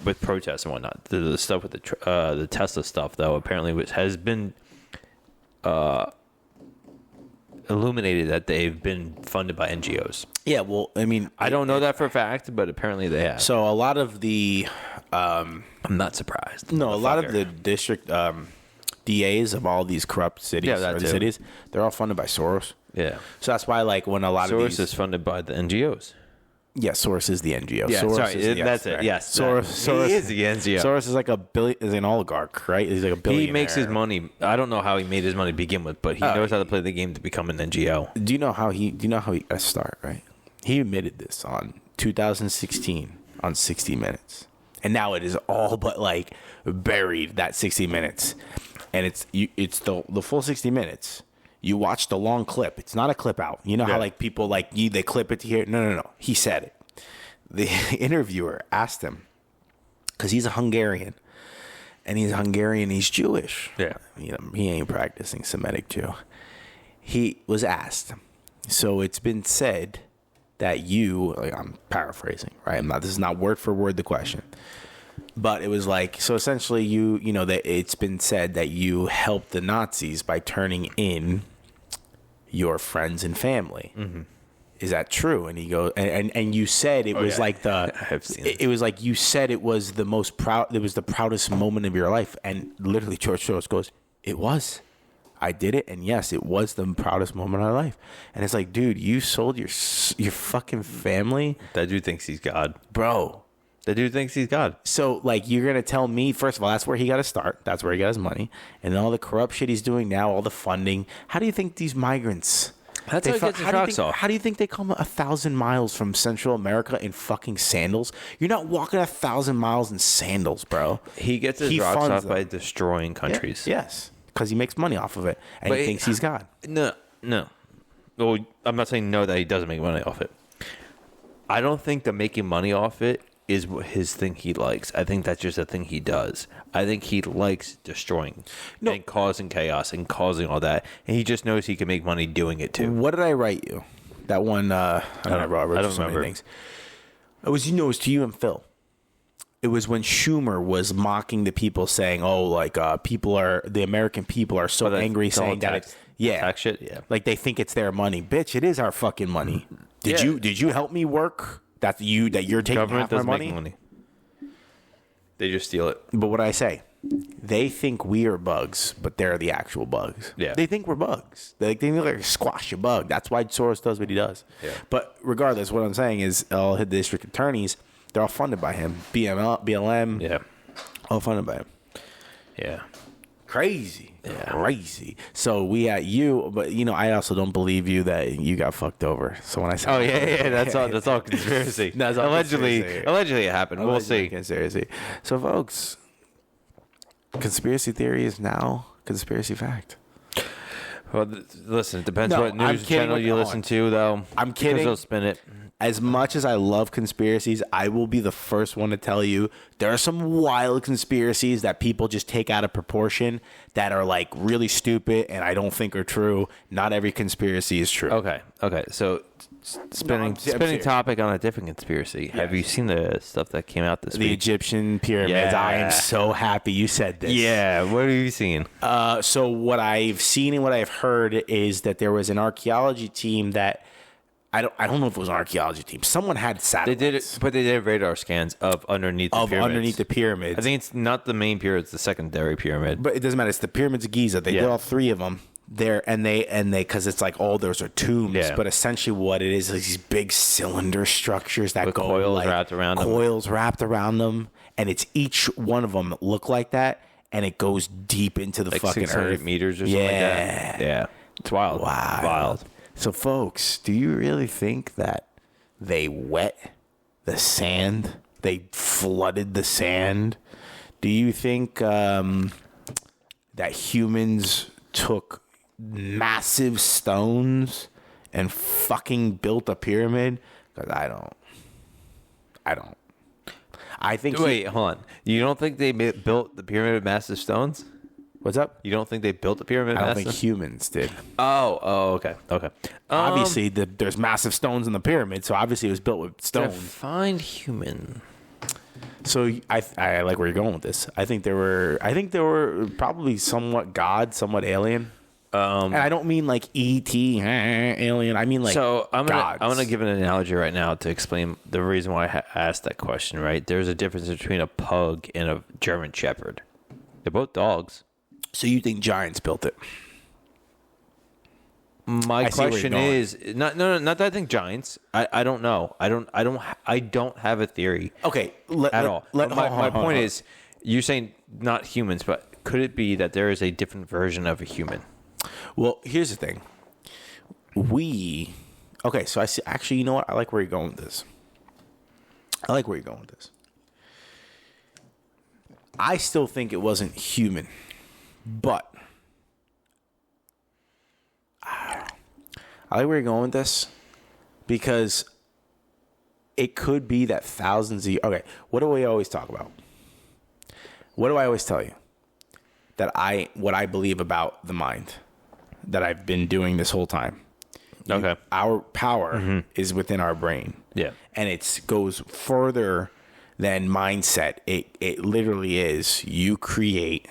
with protests and whatnot. The stuff with the Tesla stuff, though, apparently has been illuminated that they've been funded by NGOs. Yeah, well, I mean, I don't know that for a fact, but apparently they have. So a lot of the, I'm not surprised. No, a lot of the district DAs of all these corrupt cities, they're all funded by Soros. Yeah. So that's why, like, when a lot of these... Soros is funded by the NGOs. Yeah, Soros is the NGO. Yeah, Soros sorry, is that's it. Right? Yes, Soros he is the NGO. Soros is like is an oligarch, right? He's like a billionaire. He makes his money. I don't know how he made his money to begin with, but he knows how to play the game to become an NGO. Do you know how he got started? Right? He admitted this on 2016 on 60 Minutes, and now it is all but like buried, that 60 Minutes, and it's the full 60 Minutes. You watch the long clip. It's not a clip out. You know how like people like they clip it to hear. No. He said it. The interviewer asked him, because he's a Hungarian, and he's Jewish. Yeah. He ain't practicing Semitic Jew. He was asked, so it's been said that I'm paraphrasing, right? This is not word for word the question. But it was like, so essentially that it's been said that you helped the Nazis by turning in your friends and family. Mm-hmm. Is that true? And he goes, and you said it was like it was like you said it was the most proud, it was the proudest moment of your life. And literally George Soros goes, it was. I did it, and yes, it was the proudest moment of my life. And it's like, dude, you sold your fucking family? That dude thinks he's God. Bro. The dude thinks he's God. So, like, you're going to tell me, first of all, that's where he got to start. That's where he got his money. And then all the corrupt shit he's doing now, all the funding. How do you think these migrants... That's how he gets his rocks off. How do you think they come 1,000 miles from Central America in fucking sandals? You're not walking 1,000 miles in sandals, bro. He gets his rocks off by destroying countries. Yes. because he makes money off of it, and But he thinks he's God. No. Well, I'm not saying no that he doesn't make money off it. I don't think that making money off it is his thing he likes. I think that's just a thing he does. I think he likes destroying and causing chaos and causing all that. And he just knows he can make money doing it too. What did I write you? That one, I don't remember. Things. It was to you and Phil. It was when Schumer was mocking the people, saying, "Oh, like the American people are so angry, saying that tax shit, yeah, like they think it's their money, bitch. It is our fucking money. Did you help me work? That you're taking government half my doesn't make money. They just steal it. But what I say, they think we are bugs, but they're the actual bugs. Yeah, they think we're bugs. They think they're like squash a bug. That's why Soros does what he does. Yeah. But regardless, what I'm saying is, all the district attorneys, they're all funded by him. BLM, yeah, all funded by him. Yeah. Crazy. Yeah. Crazy. So we at you, but I also don't believe you that you got fucked over. So when I say, oh yeah, that's all conspiracy. That's all allegedly it happened. We'll see. Conspiracy. So folks, conspiracy theory is now conspiracy fact. Well, listen, it depends what news channel you listen to, though. I'm kidding. Because they'll spin it. As much as I love conspiracies, I will be the first one to tell you there are some wild conspiracies that people just take out of proportion that are like really stupid and I don't think are true. Not every conspiracy is true. Okay. So spinning topic on a different conspiracy. Yes. Have you seen the stuff that came out this week? The Egyptian pyramids. Yeah. I am so happy you said this. Yeah. What have you seen? So what I've seen and what I've heard is that there was an archaeology team that I don't know if it was an archaeology team. Someone had satellites. They did it, but they did radar scans of underneath the pyramids. I think it's not the main pyramid; it's the secondary pyramid. But it doesn't matter. It's the pyramids of Giza. They did all three of them there, and they because it's like those are tombs. Yeah. But essentially, what it is these big cylinder structures that go coils wrapped around them, and it's each one of them look like that, and it goes deep into the like fucking 600 earth. meters or something like that. Yeah, it's wild. Wow, wild. So, folks, do you really think that they wet the sand? They flooded the sand? Do you think that humans took massive stones and fucking built a pyramid? Because I don't. I think. Wait, hold on. You don't think they built the pyramid with massive stones? What's up? You don't think they built the pyramid? I don't think humans did. Oh, okay. Obviously, there's massive stones in the pyramid, so obviously it was built with stones. Define human. So I like where you're going with this. I think there were probably somewhat God, somewhat alien. And I don't mean like E.T. alien. I mean like I'm gonna give an analogy right now to explain the reason why I asked that question. Right? There's a difference between a pug and a German Shepherd. They're both dogs. So you think giants built it? My question is not that I think giants. I don't know. I don't have a theory. Okay, at all. My point is, you're saying not humans, but could it be that there is a different version of a human? Well, here's the thing. So I see. Actually, you know what? I like where you're going with this. I still think it wasn't human. But I like where you're going with this because it could be that thousands of years. Okay, what do we always talk about? What do I always tell you? What I believe about the mind that I've been doing this whole time. Okay. Our power is within our brain. Yeah. And it goes further than mindset. It literally is you create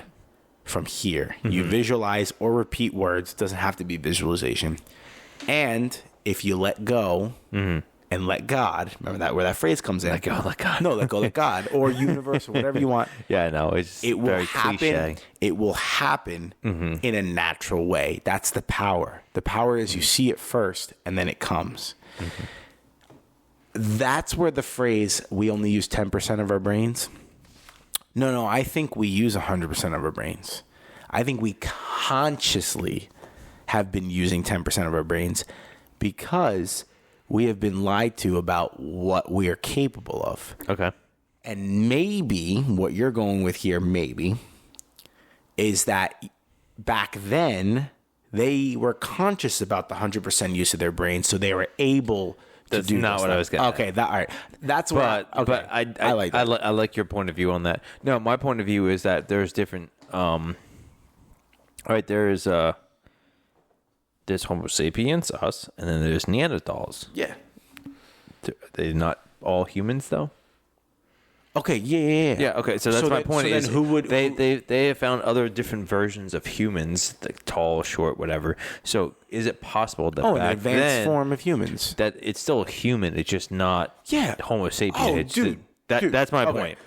from here. You visualize or repeat words. It doesn't have to be visualization. And if you let go and let God, remember that where that phrase comes in. Let go, let God. No, let go, let God, or universe, or whatever you want. Yeah, I know. It will happen. Cliche. It will happen in a natural way. That's the power. The power is you see it first, and then it comes. That's where the phrase "we only use 10% of our brains." No, I think we use 100% of our brains. I think we consciously have been using 10% of our brains because we have been lied to about what we are capable of. Okay. And maybe what you're going with here, maybe, is that back then they were conscious about the 100% use of their brain, so they were able to That's do not what I was getting Okay, all right. That's what. But I like that. I like your point of view on that. No, my point of view is that there's different. All right, there's Homo sapiens, us, and then there's Neanderthals. Yeah. They're not all humans, though. Okay. Yeah. Okay. So that's my point. Is then who would they have found other different versions of humans, like tall, short, whatever. So is it possible that an back advanced then, form of humans that it's still a human? It's just not Homo sapien. Oh, it's dude, that's my point.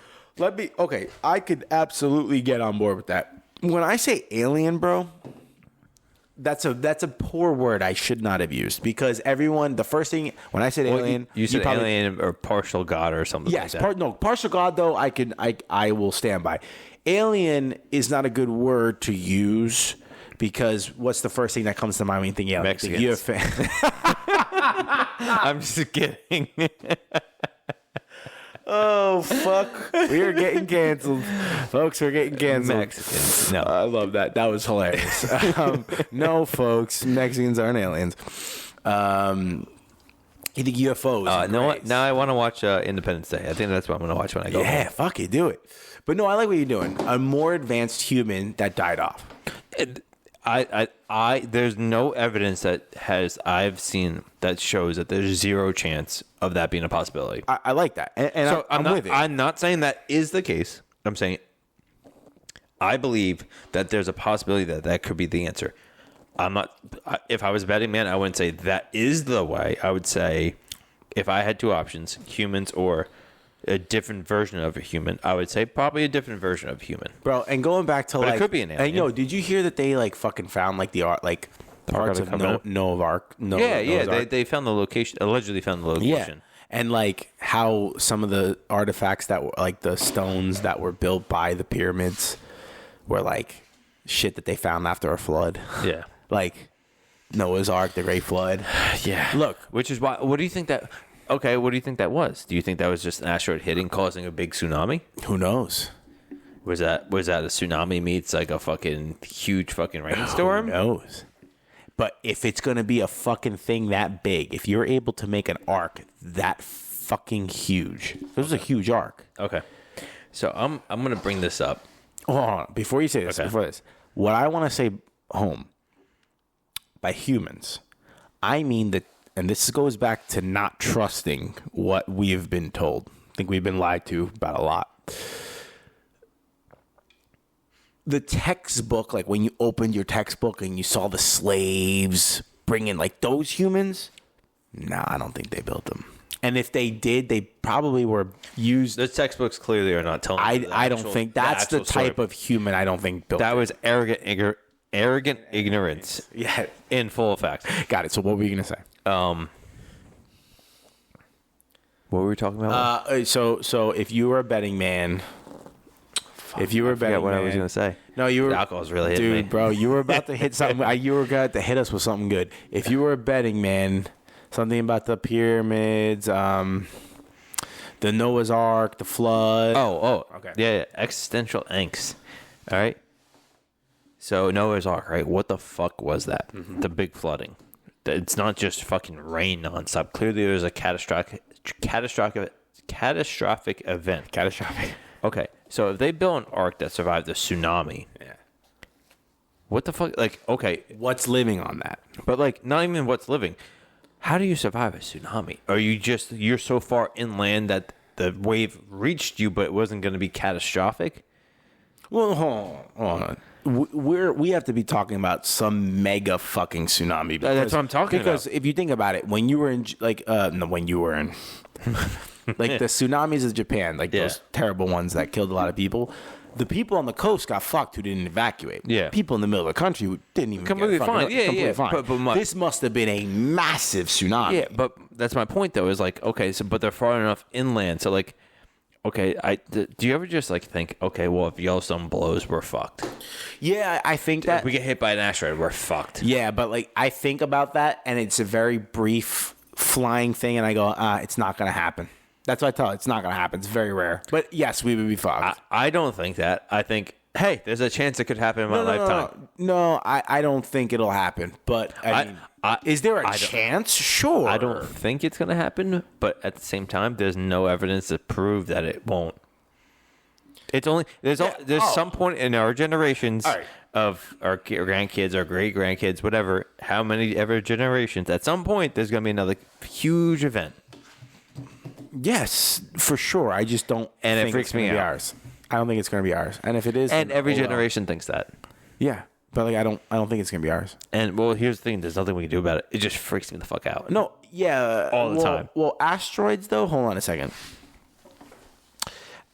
I could absolutely get on board with that. When I say alien, bro, that's a poor word I should not have used, because everyone, the first thing when I said alien, you said probably, alien or partial god or something. Yes, like that. Partial god though I will stand by. Alien is not a good word to use, because what's the first thing that comes to mind when you think alien? Mexicans. I'm just kidding. Oh, fuck. We are getting canceled. Folks, we're getting canceled. Mexicans. No. I love that. That was hilarious. No, folks. Mexicans aren't aliens. You think UFOs? No, now I want to watch Independence Day. I think that's what I'm going to watch when I go home. Yeah, fuck it. Do it. But no, I like what you're doing. A more advanced human that died off. There's no evidence that I've seen that shows that there's zero chance of that being a possibility. I like that, and so I'm with it. I'm not saying that is the case. I'm saying I believe that there's a possibility that could be the answer. I'm not. If I was a betting man, I wouldn't say that is the way. I would say if I had two options, humans or a different version of a human, I would say probably a different version of human, bro. And going back to it could be an alien. And did you hear that they like fucking found like the parts of Noah's Ark? They found the location. Allegedly found the location. Yeah, and like how some of the artifacts that were like the stones that were built by the pyramids were like shit that they found after a flood. Yeah, like Noah's Ark, the Great Flood. Yeah, look, which is why. What do you think that? Okay, what do you think that was? Do you think that was just an asteroid hitting, causing a big tsunami? Who knows? Was that a tsunami meets like a fucking huge fucking rainstorm? Who knows? But if it's gonna be a fucking thing that big, if you're able to make an ark that fucking huge, this was a huge ark. Okay, so I'm gonna bring this up. Hold on, before you say this, what I want to say, home by humans, I mean that. And this goes back to not trusting what we have been told. I think we've been lied to about a lot. The textbook, like when you opened your textbook and you saw the slaves bringing like those humans, no, I don't think they built them. And if they did, they probably were used. The textbooks clearly are not telling. I don't think that's the type of human. I don't think built. That was arrogant ignorance. Yeah, in full effect. Got it. So what were you gonna say? What were we talking about? So if you were a betting man, I forgot what I was gonna say. No, you were. The alcohol's really hitting me, bro. You were about to hit something. You were going to hit us with something good. If you were a betting man, something about the pyramids, the Noah's Ark, the flood. Okay. Yeah. Existential angst. All right. So Noah's Ark, right? What the fuck was that? Mm-hmm. The big flooding. It's not just fucking rain nonstop. Clearly, there's a catastrophic event. Catastrophic. Okay, so if they built an ark that survived the tsunami, what the fuck? Like, okay, what's living on that? But like, not even what's living. How do you survive a tsunami? Are you're so far inland that the wave reached you, but it wasn't going to be catastrophic? Well, hold on. We have to be talking about some mega fucking tsunami. That's what I'm talking about. Because if you think about it, when you were in like the tsunamis of Japan, like those terrible ones that killed a lot of people, the people on the coast got fucked who didn't evacuate. Yeah, people in the middle of the country who didn't even completely fine. Completely fine. But this must have been a massive tsunami. Yeah, but that's my point though. Is like, okay, so but they're far enough inland, so like. Okay, do you ever just like think, okay, well, if Yellowstone blows, we're fucked? Yeah, I think that if we get hit by an asteroid, we're fucked. Yeah, but like I think about that, and it's a very brief flying thing, and I go, it's not gonna happen. That's what I tell it. It's not gonna happen. It's very rare. But yes, we would be fucked. I don't think that. I think Hey, there's a chance it could happen in my lifetime. No, I don't think it'll happen. But I mean, is there a chance? Sure. I don't think it's going to happen, but at the same time, there's no evidence to prove that it won't. It's only there's some point in our generations of our grandkids, our great grandkids, whatever, how many ever generations. At some point, there's going to be another huge event. Yes, for sure. I just don't. And think it freaks it's gonna me be out. Ours. I don't think it's going to be ours. And if it is, And every generation thinks that. Yeah, but like I don't think it's going to be ours. And well, here's the thing: there's nothing we can do about it. It just freaks me the fuck out. No, yeah, all the time. Well, asteroids though. Hold on a second.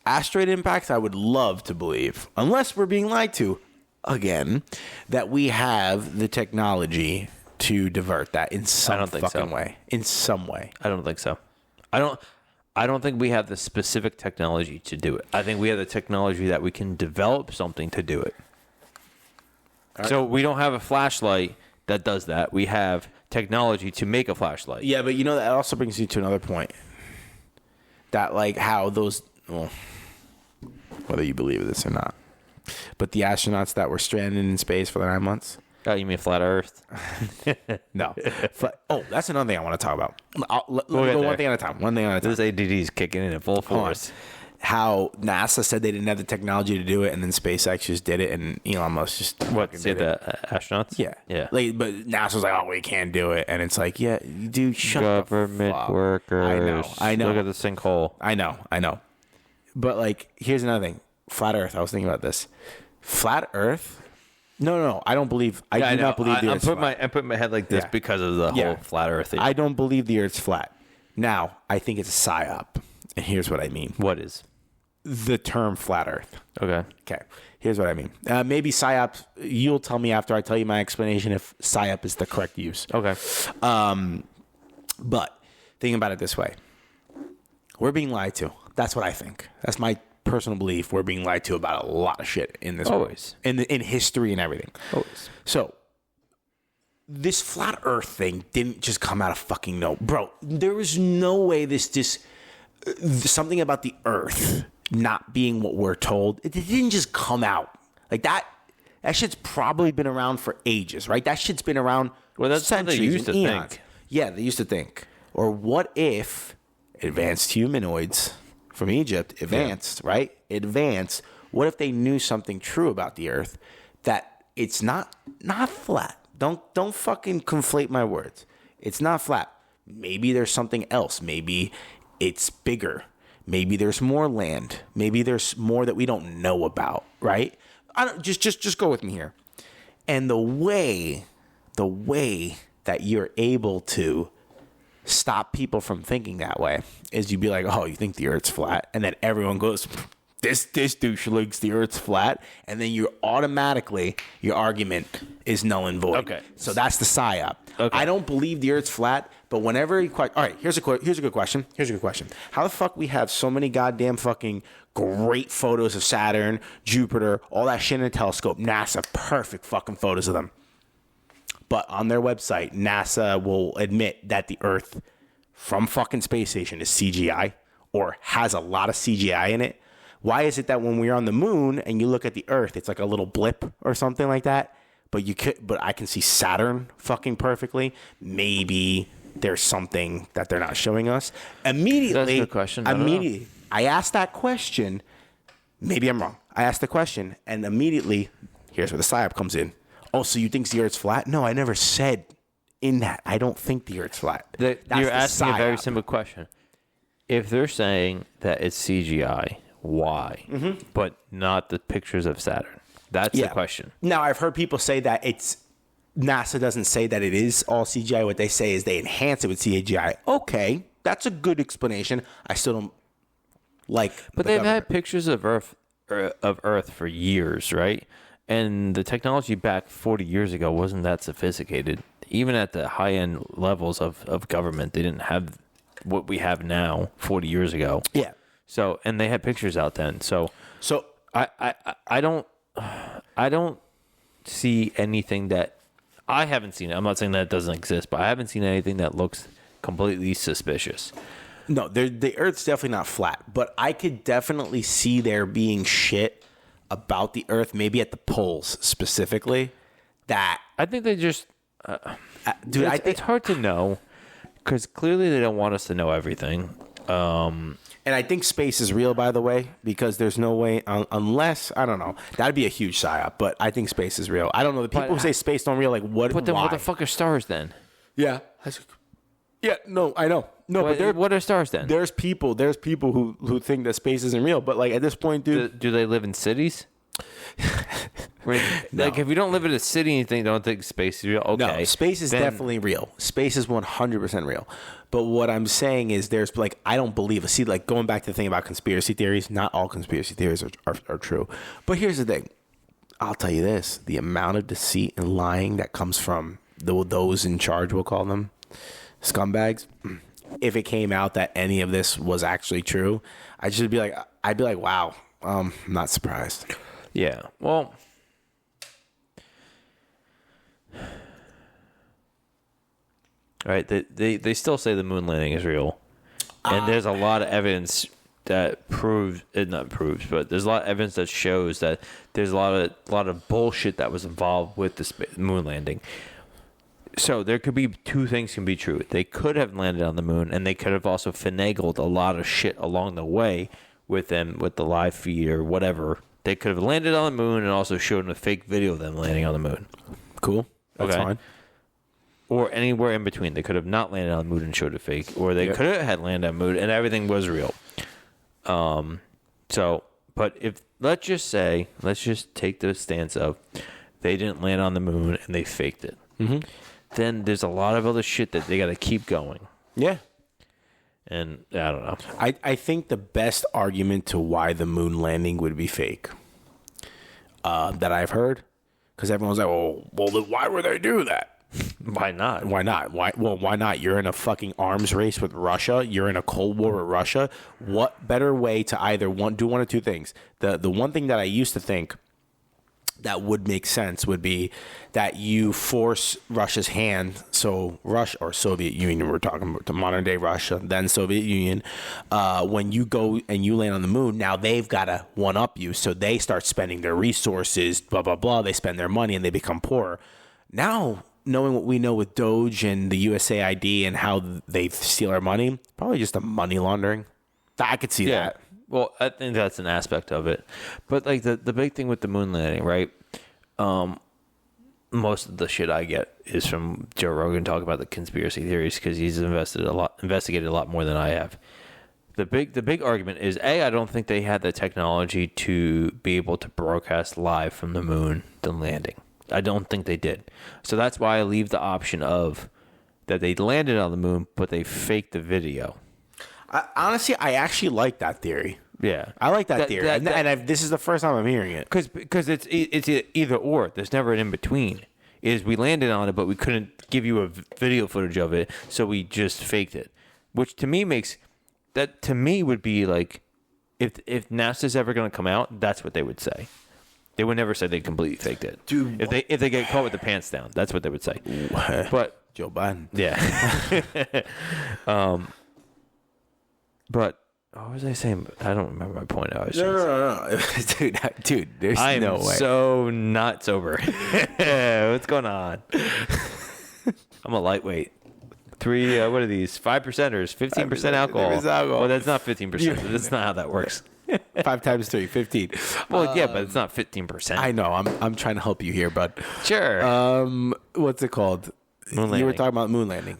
Asteroid impacts, I would love to believe, unless we're being lied to again, that we have the technology to divert that in some fucking way. In some way. I don't think so. I don't think we have the specific technology to do it. I think we have the technology that we can develop something to do it. Right. So we don't have a flashlight that does that. We have technology to make a flashlight. Yeah, but you know, that also brings you to another point. That like how those, well, whether you believe this or not, but the astronauts that were stranded in space for the 9 months. Oh, you mean flat Earth? No. That's another thing I want to talk about. Let me go one thing at a time. This ADD is kicking in full force. How NASA said they didn't have the technology to do it, and then SpaceX just did it, and Elon Musk just say the astronauts? Yeah. Like, but NASA's like, oh, we can't do it, and it's like, yeah, dude, shut government the fuck. workers. I know. Look at the sinkhole. I know. But like, here's another thing. Flat Earth. I was thinking about this. Flat Earth. No. I don't believe. I do not believe the Earth's flat. I'm putting my head like this because of the whole flat Earth thing. I don't believe the Earth's flat. Now, I think it's a psyop, and here's what I mean. What is the term flat Earth? Okay. Here's what I mean. Maybe psyop. You'll tell me after I tell you my explanation if psyop is the correct use. Okay. But think about it this way: we're being lied to. That's what I think. That's my personal belief. We're being lied to about a lot of shit in this always world. In history and everything. Always. So this flat Earth thing didn't just come out of fucking no, bro. There was no way this something about the Earth not being what we're told. It didn't just come out like that. That shit's probably been around for ages, right? That shit's been around. Well, that's centuries what they used to think. Yeah, they used to think. Or what if advanced humanoids from Egypt right? Advanced. What if they knew something true about the Earth, that it's not flat? Don't fucking conflate my words. It's not flat. Maybe there's something else. Maybe it's bigger. Maybe there's more land. Maybe there's more that we don't know about, right? I don't just go with me here. And the way that you're able to stop people from thinking that way is you'd be like, oh, you think the Earth's flat? And then everyone goes, this douche thinks the Earth's flat. And then you're automatically, your argument is null and void. Okay. So that's the psyop. Okay. I don't believe the Earth's flat, but whenever you all right, here's a good question. How the fuck we have so many goddamn fucking great photos of Saturn, Jupiter, all that shit in a telescope, NASA, perfect fucking photos of them. But on their website, NASA will admit that the Earth from fucking space station is CGI or has a lot of CGI in it. Why is it that when we're on the moon and you look at the Earth, it's like a little blip or something like that? But I can see Saturn fucking perfectly. Maybe there's something that they're not showing us. Immediately, that's a good question. I asked that question. Maybe I'm wrong. I asked the question, and immediately, here's where the psyop comes in. Oh, so you think the Earth's flat? No, I never said in that. I don't think the Earth's flat. You're asking a very simple question. If they're saying that it's CGI, why? Mm-hmm. But not the pictures of Saturn. That's the question. Now, I've heard people say that NASA doesn't say that it is all CGI. What they say is they enhance it with CGI. Okay, that's a good explanation. I still don't like. But they've had pictures of Earth for years, right? And the technology back 40 years ago wasn't that sophisticated. Even at the high-end levels of government, they didn't have what we have now 40 years ago. Yeah. So, and they had pictures out then. So I don't see anything that I haven't seen. I'm not saying that it doesn't exist, but I haven't seen anything that looks completely suspicious. No, the Earth's definitely not flat, but I could definitely see there being shit about the Earth, maybe at the poles specifically, that I think they just, dude, it's hard to know because clearly they don't want us to know everything. And I think space is real, by the way, because there's no way, unless, I don't know, that'd be a huge psyop, but I think space is real. I don't know, the people who say space don't real, like, what, But then why? what the fuck are stars then? Yeah. Yeah, no, I know. No, but what are stars then? there's people who think that space isn't real, but like at this point, dude. Do they live in cities? No. Like if you don't live in a city and you don't think space is real, okay. No, space is definitely real. Space is 100% real. But what I'm saying is there's like, I don't believe it. See, like going back to the thing about conspiracy theories, not all conspiracy theories are true. But here's the thing. I'll tell you this. The amount of deceit and lying that comes from those in charge, we'll call them, scumbags. If it came out that any of this was actually true, I'd be like, wow, I'm not surprised. Yeah. Well, right. They still say the moon landing is real, and there's a lot of evidence that proves it. Not proves, but there's a lot of evidence that shows that there's a lot of bullshit that was involved with the moon landing. So there could be two things can be true. They could have landed on the moon, and they could have also finagled a lot of shit along the way with them, with the live feed or whatever. They could have landed on the moon and also showed them a fake video of them landing on the moon. Cool. That's fine. Or anywhere in between. They could have not landed on the moon and showed it fake. Or they could have had landed on the moon and everything was real. But if, let's just take the stance of they didn't land on the moon and they faked it. Mm-hmm. Then there's a lot of other shit that they got to keep going. Yeah. And I don't know. I think the best argument to why the moon landing would be fake that I've heard, because everyone's like, well, then why would they do that? Why not? Why not? Why not? You're in a fucking arms race with Russia. You're in a Cold War with Russia. What better way to either do one of two things? The one thing that I used to think that would make sense would be that you force Russia's hand. So Russia or Soviet Union, we're talking about the modern day Russia, then Soviet Union. When you go and you land on the moon, now they've got to one up you. So they start spending their resources, blah, blah, blah. They spend their money and they become poorer. Now, knowing what we know with Doge and the USAID and how they steal our money, probably just a money laundering. I could see that. Well, I think that's an aspect of it. But like the big thing with the moon landing, right? Most of the shit I get is from Joe Rogan talking about the conspiracy theories because he's investigated a lot more than I have. The big argument is I don't think they had the technology to be able to broadcast live from the moon the landing. I don't think they did. So that's why I leave the option of that they landed on the moon, but they faked the video. Honestly, I actually like that theory. Yeah, I like that theory, and this is the first time I'm hearing it. Because it's either or. There's never an in between. Is we landed on it, but we couldn't give you a video footage of it, so we just faked it. Which to me would be like, if NASA's ever going to come out, that's what they would say. They would never say they completely faked it. Dude, if they get caught with the pants down, that's what they would say. But Joe Biden, yeah. But what was I saying? I don't remember my point. No. dude. There's no way. I'm so not sober. What's going on? I'm a lightweight. What are these? 5%ers, 15% alcohol. Well, that's not 15%. That's not how that works. 5 times 3, 15. Well, yeah, but it's not 15%. I know. I'm trying to help you here, bud. Sure. What's it called? Moon landing. You were talking about moon landing.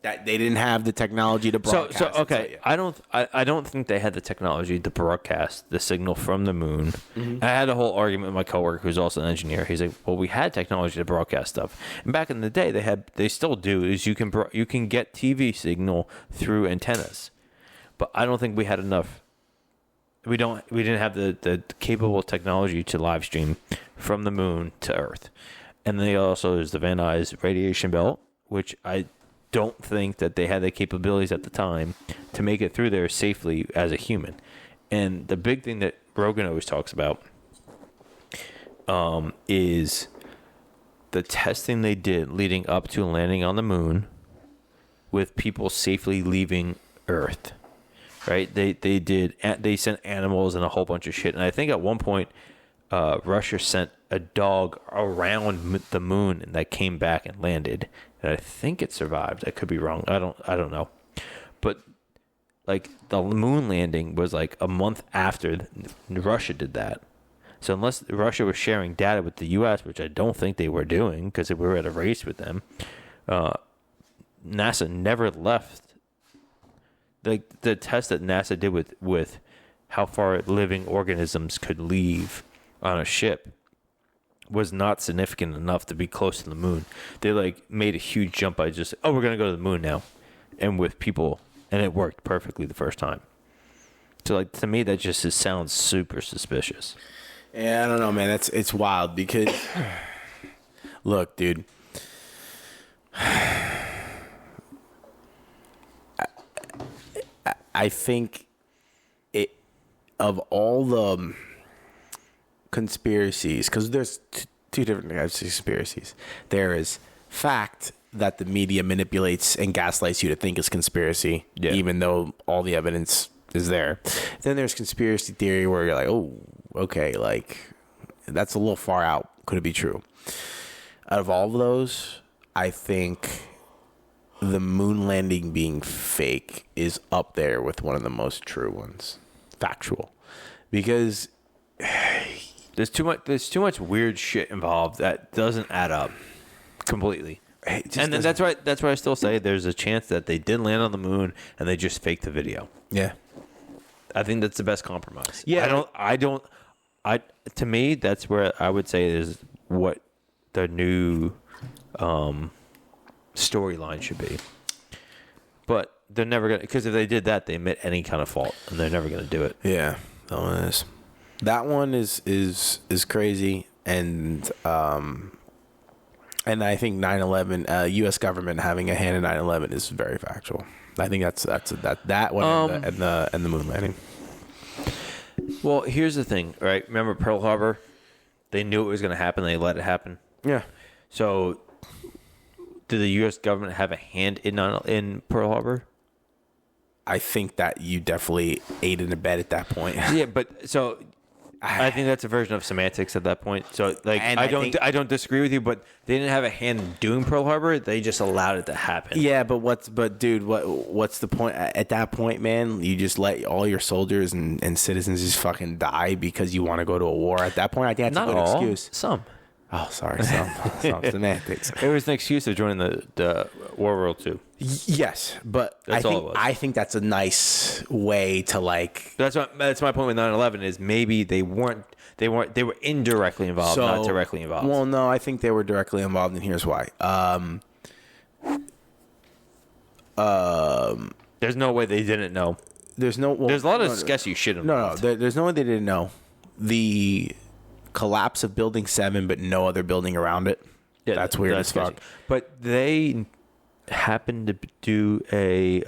That they didn't have the technology to broadcast. So okay, I don't think they had the technology to broadcast the signal from the moon. Mm-hmm. I had a whole argument with my coworker who's also an engineer. He's like, "Well, we had technology to broadcast stuff, and back in the day, they still do. Is you can get TV signal through antennas, but I don't think we had enough. We didn't have the capable technology to live stream from the moon to Earth, and then also there's the Van Nuys radiation belt, which I don't think that they had the capabilities at the time to make it through there safely as a human. And the big thing that Rogan always talks about is the testing they did leading up to landing on the moon with people safely leaving Earth. right? They sent animals and a whole bunch of shit. And I think at one point, Russia sent a dog around the moon and that came back and landed. And I think it survived. I could be wrong. I don't know. But like the moon landing was like a month after Russia did that. So unless Russia was sharing data with the U.S., which I don't think they were doing because we were at a race with them, NASA never left. Like the test that NASA did with how far living organisms could leave on a ship was not significant enough to be close to the moon. They like made a huge jump by just, we're going to go to the moon now. And with people, and it worked perfectly the first time. So like to me, that just sounds super suspicious. Yeah, I don't know, man. It's wild because, look, dude. I think of all the conspiracies, because there's two different types of conspiracies. There is fact that the media manipulates and gaslights you to think it's conspiracy, even though all the evidence is there. Then there's conspiracy theory where you're like, oh, okay, like that's a little far out. Could it be true? Out of all of those, I think the moon landing being fake is up there with one of the most true ones. Factual. Because there's too much weird shit involved that doesn't add up completely. And then that's why I still say there's a chance that they did land on the moon and they just faked the video. Yeah. I think that's the best compromise. Yeah. To me, that's where I would say is what the new storyline should be. But they're never going to, because if they did that, they admit any kind of fault and they're never going to do it. Yeah. That one is crazy. And I think 9/11, U.S. government having a hand in 9/11 is very factual. I think that's that one and the moon landing. Well, here's the thing, right? Remember Pearl Harbor? They knew it was going to happen. They let it happen. Yeah. So, did the U.S. government have a hand in Pearl Harbor? I think that you definitely aided and abetted at that point. Yeah, but so I think that's a version of semantics at that point. So, like, I don't disagree with you, but they didn't have a hand in doing Pearl Harbor. They just allowed it to happen. Yeah, but what's the point at that point, man? You just let all your soldiers and citizens just fucking die because you want to go to a war. At that point, I think that's a good excuse. Some. Oh, sorry, some semantics. It was an excuse of joining the World War II. Yes, but I think that's a nice way to like. That's my point with 9/11 is maybe they were indirectly involved, not directly involved. Well, no, I think they were directly involved, and here's why. There's no way they didn't know. There's a lot of sketchy shit involved. There's no way they didn't know. The collapse of Building 7, but no other building around it. Yeah, that's weird as fuck. But they happened to do a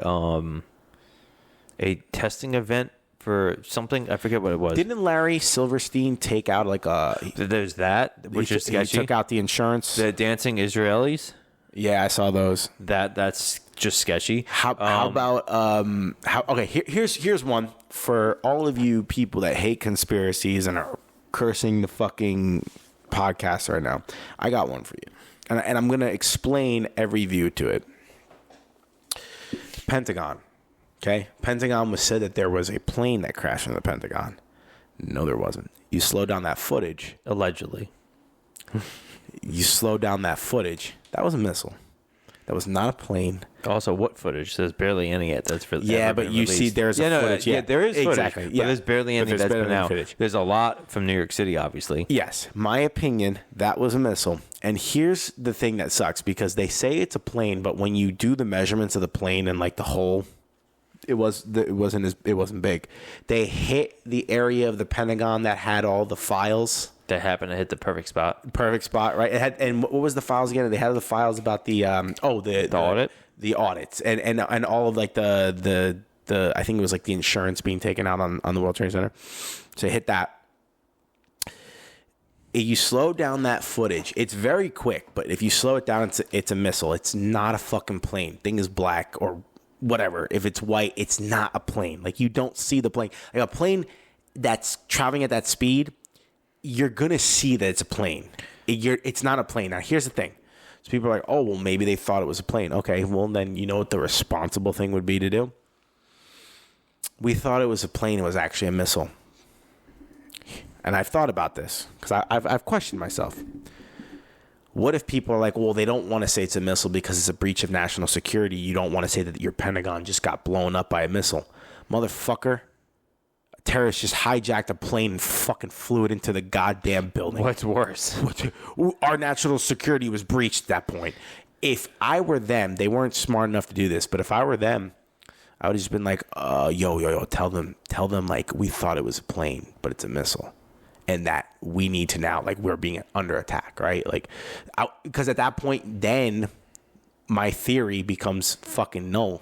testing event for something. I forget what it was. Didn't Larry Silverstein take out like a? There's that, which is sketchy. He took out the insurance. The dancing Israelis. Yeah, I saw those. That's just sketchy. How about okay? Here's one for all of you people that hate conspiracies and are cursing the fucking podcast right now. I got one for you, and I'm gonna explain every view to it. Pentagon. Okay, Pentagon was said that there was a plane that crashed in the Pentagon. No, there wasn't. You slow down that footage. Allegedly. You slow down that footage. That was a missile. That was not a plane. Also, what footage? There's barely any yet. That's for but you see, there's footage. Yeah, there is footage. Exactly. But there's barely any that's been out. Footage. There's a lot from New York City, obviously. Yes, my opinion, that was a missile. And here's the thing that sucks because they say it's a plane, but when you do the measurements of the plane and like the hole, it wasn't big. They hit the area of the Pentagon that had all the files. That happened to hit the perfect spot, right? It had, and what was the files again? They had the files about the audit, the audits, and all of like the I think it was like the insurance being taken out on the World Trade Center. So it hit that. If you slow down that footage, it's very quick, but if you slow it down, it's a missile. It's not a fucking plane. Thing is black or whatever. If it's white, it's not a plane. Like, you don't see the plane. Like, a plane that's traveling at that speed, you're going to see that it's a plane. It's not a plane. Now, here's the thing. So people are like, oh, well, maybe they thought it was a plane. Okay, well, then you know what the responsible thing would be to do? We thought it was a plane. It was actually a missile. And I've thought about this because I've questioned myself. What if people are like, well, they don't want to say it's a missile because it's a breach of national security. You don't want to say that your Pentagon just got blown up by a missile. Motherfucker, a terrorist just hijacked a plane and fucking flew it into the goddamn building. What's worse? Our national security was breached at that point. If I were them, they weren't smart enough to do this, but if I were them, I would have just been like, yo, tell them like we thought it was a plane, but it's a missile. And that we need to now, like, we're being under attack, right? Like, because at that point, then my theory becomes fucking null.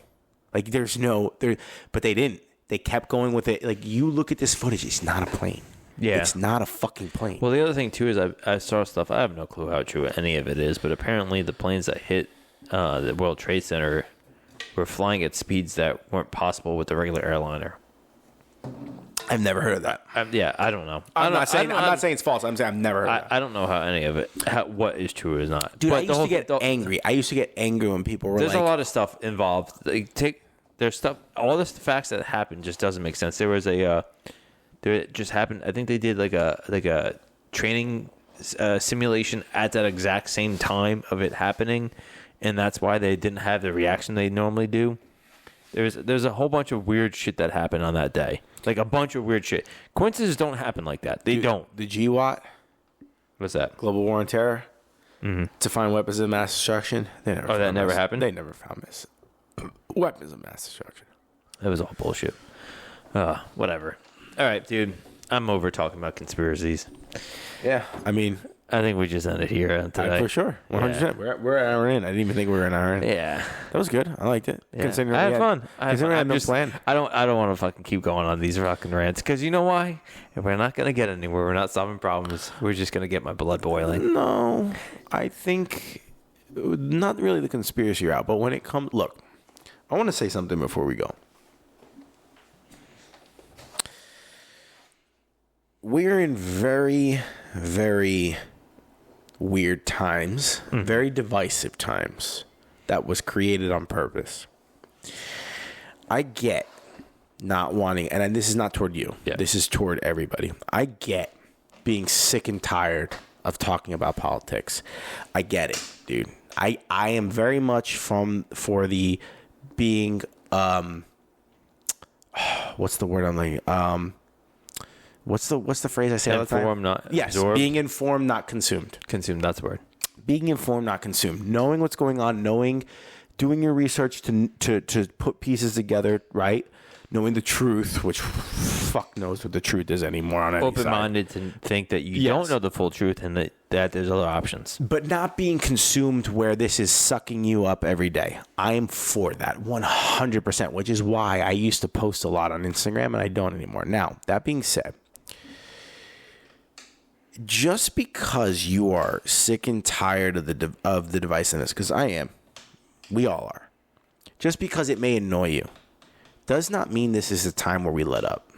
Like, but they didn't. They kept going with it. Like, you look at this footage, it's not a plane. Yeah. It's not a fucking plane. Well, the other thing, too, is I saw stuff. I have no clue how true any of it is, but apparently the planes that hit the World Trade Center were flying at speeds that weren't possible with the regular airliner. I've never heard of that. I don't know. I'm not saying it's false. I'm saying I've never heard of that. I don't know how any of it, what is true or is not. Dude, but I used to get angry. I used to get angry when people were there's like... a lot of stuff involved. There's stuff, all the facts that happened just doesn't make sense. There was there just happened, I think they did like a training simulation at that exact same time of it happening, and that's why they didn't have the reaction they normally do. There's a whole bunch of weird shit that happened on that day. Like, a bunch of weird shit. Coincidences don't happen like that. They don't. The GWAT? What's that? Global War on Terror? Mm-hmm. To find weapons of mass destruction? That never happened? They never found this. Weapons of mass destruction. That was all bullshit. Whatever. All right, dude. I'm over talking about conspiracies. Yeah, I mean... I think we just ended here today. For sure. 100%. Yeah. We're an hour in. I didn't even think we were an hour in. Yeah. That was good. I liked it. Yeah. I had fun. I had no plan. I don't want to fucking keep going on these fucking rants because you know why? If we're not going to get anywhere. We're not solving problems. We're just going to get my blood boiling. No. I think not really the conspiracy route, but when it comes... Look, I want to say something before we go. We're in very, very... weird times, very divisive times that was created on purpose. I get not wanting, and this is not toward you. Yeah. This is toward everybody. I get being sick and tired of talking about politics. I get it, dude. I am very much for the being, what's the word I'm like, What's the phrase I say all the time? Informed, not absorbed. Being informed, not consumed. Consumed, that's the word. Being informed, not consumed. Knowing what's going on, doing your research to put pieces together, right? Knowing the truth, which fuck knows what the truth is anymore on any side. Open-minded to think that you don't know the full truth and that there's other options. But not being consumed where this is sucking you up every day. I am for that 100%, which is why I used to post a lot on Instagram and I don't anymore. Now, that being said, just because you are sick and tired of the divisiveness, because I am, we all are, just because it may annoy you, does not mean this is a time where we let up.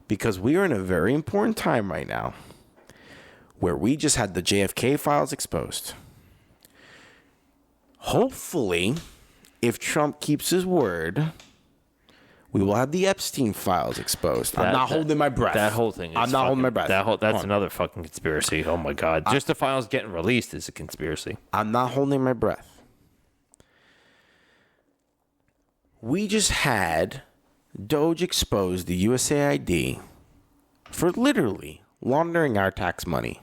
Because we are in a very important time right now where we just had the JFK files exposed. Hopefully, if Trump keeps his word, we will have the Epstein files exposed. I'm not holding my breath. That whole thing is I'm not holding my breath. That's another fucking conspiracy. Oh my God. Just the files getting released is a conspiracy. I'm not holding my breath. We just had Doge expose the USAID for literally laundering our tax money,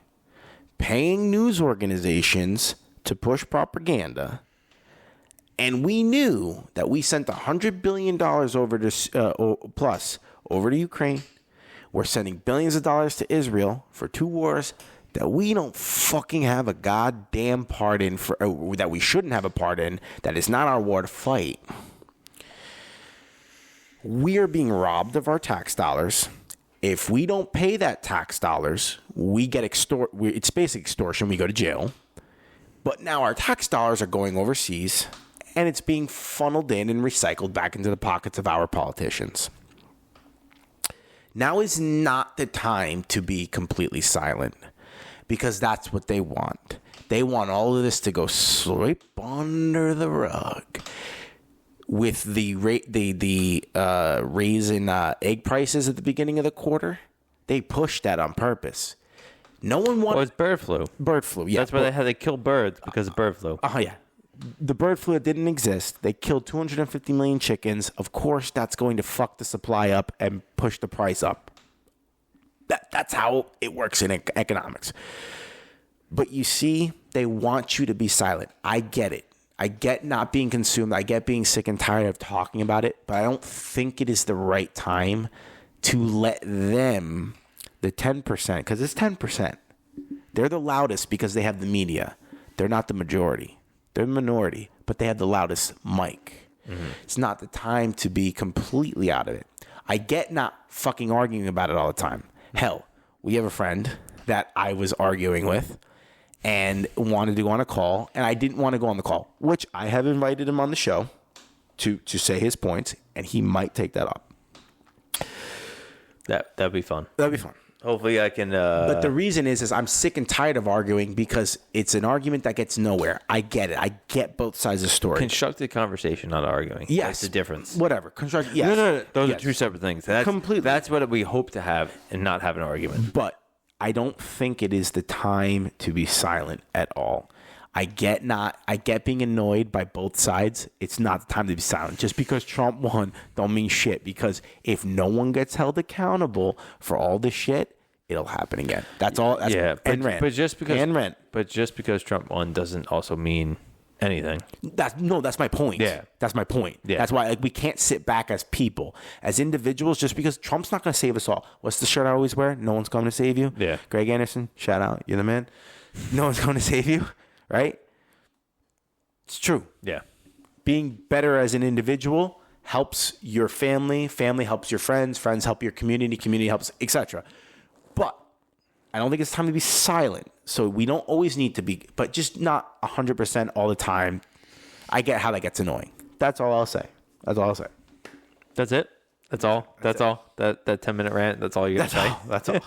paying news organizations to push propaganda, and we knew that we sent $100 billion over to Ukraine. We're sending billions of dollars to Israel for 2 wars that we don't fucking have a goddamn part in, that we shouldn't have a part in, that is not our war to fight. We are being robbed of our tax dollars. If we don't pay that tax dollars, we get it's basic extortion. We go to jail. But now our tax dollars are going overseas, and it's being funneled in and recycled back into the pockets of our politicians. Now is not the time to be completely silent, because that's what they want. They want all of this to go sweep under the rug. With the raise in egg prices at the beginning of the quarter, they pushed that on purpose. No one wanted. Well, it's bird flu. Bird flu, yeah. That's why they had to kill birds, because of bird flu. Yeah. The bird flu didn't exist. They killed 250 million chickens. Of course, that's going to fuck the supply up and push the price up. That's how it works in economics. But you see, they want you to be silent. I get it. I get not being consumed. I get being sick and tired of talking about it. But I don't think it is the right time to let them, the 10%, because it's 10%. They're the loudest because they have the media. They're not the majority. They're the minority, but they have the loudest mic. Mm-hmm. It's not the time to be completely out of it. I get not fucking arguing about it all the time. Hell, we have a friend that I was arguing with and wanted to go on a call, and I didn't want to go on the call, which I have invited him on the show to say his points, and he might take that up. That'd be fun. That'd be fun. Hopefully I can... But the reason is I'm sick and tired of arguing because it's an argument that gets nowhere. I get it. I get both sides of the story. Constructive conversation, not arguing. Yes. That's the difference. Whatever. Constructive, yes. No. Those are two separate things. Completely. That's what we hope to have and not have an argument. But I don't think it is the time to be silent at all. I get being annoyed by both sides. It's not the time to be silent. Just because Trump won don't mean shit, because if no one gets held accountable for all this shit, it'll happen again. That's all. But just because Trump won doesn't also mean anything. That's my point. Yeah. That's my point. Yeah. That's why we can't sit back as people, as individuals, just because Trump's not going to save us all. What's the shirt I always wear? No one's coming to save you. Yeah. Greg Anderson, shout out. You're the man. No one's going to save you. Right? It's true. Yeah. Being better as an individual helps your family. Family helps your friends. Friends help your community. Community helps, etc. But I don't think it's time to be silent. So we don't always need to be, but just not 100% all the time. I get how that gets annoying. That's all I'll say. That's it. That's all. That 10-minute rant. That's all you got to say. That's all.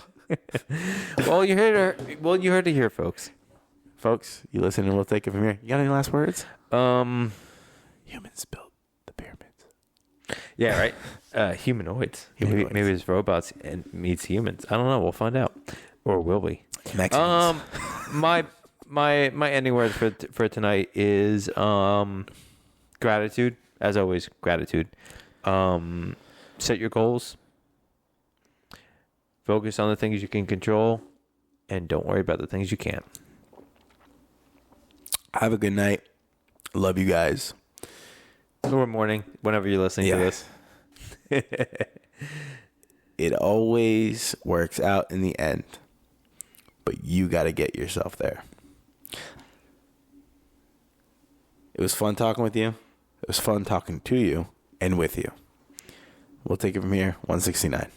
Well, you heard it here, folks. Folks, you listen and we'll take it from here. You got any last words? Humans built the pyramids. Yeah, right. Humanoids. Maybe it's robots and meets humans. I don't know. We'll find out, or will we? Mexicans. My ending words for tonight is gratitude. As always, gratitude. Set your goals. Focus on the things you can control, and don't worry about the things you can't. Have a good night. Love you guys. Or morning, whenever you're listening to this. It always works out in the end, but you got to get yourself there. It was fun talking with you. It was fun talking to you and with you. We'll take it from here. 169.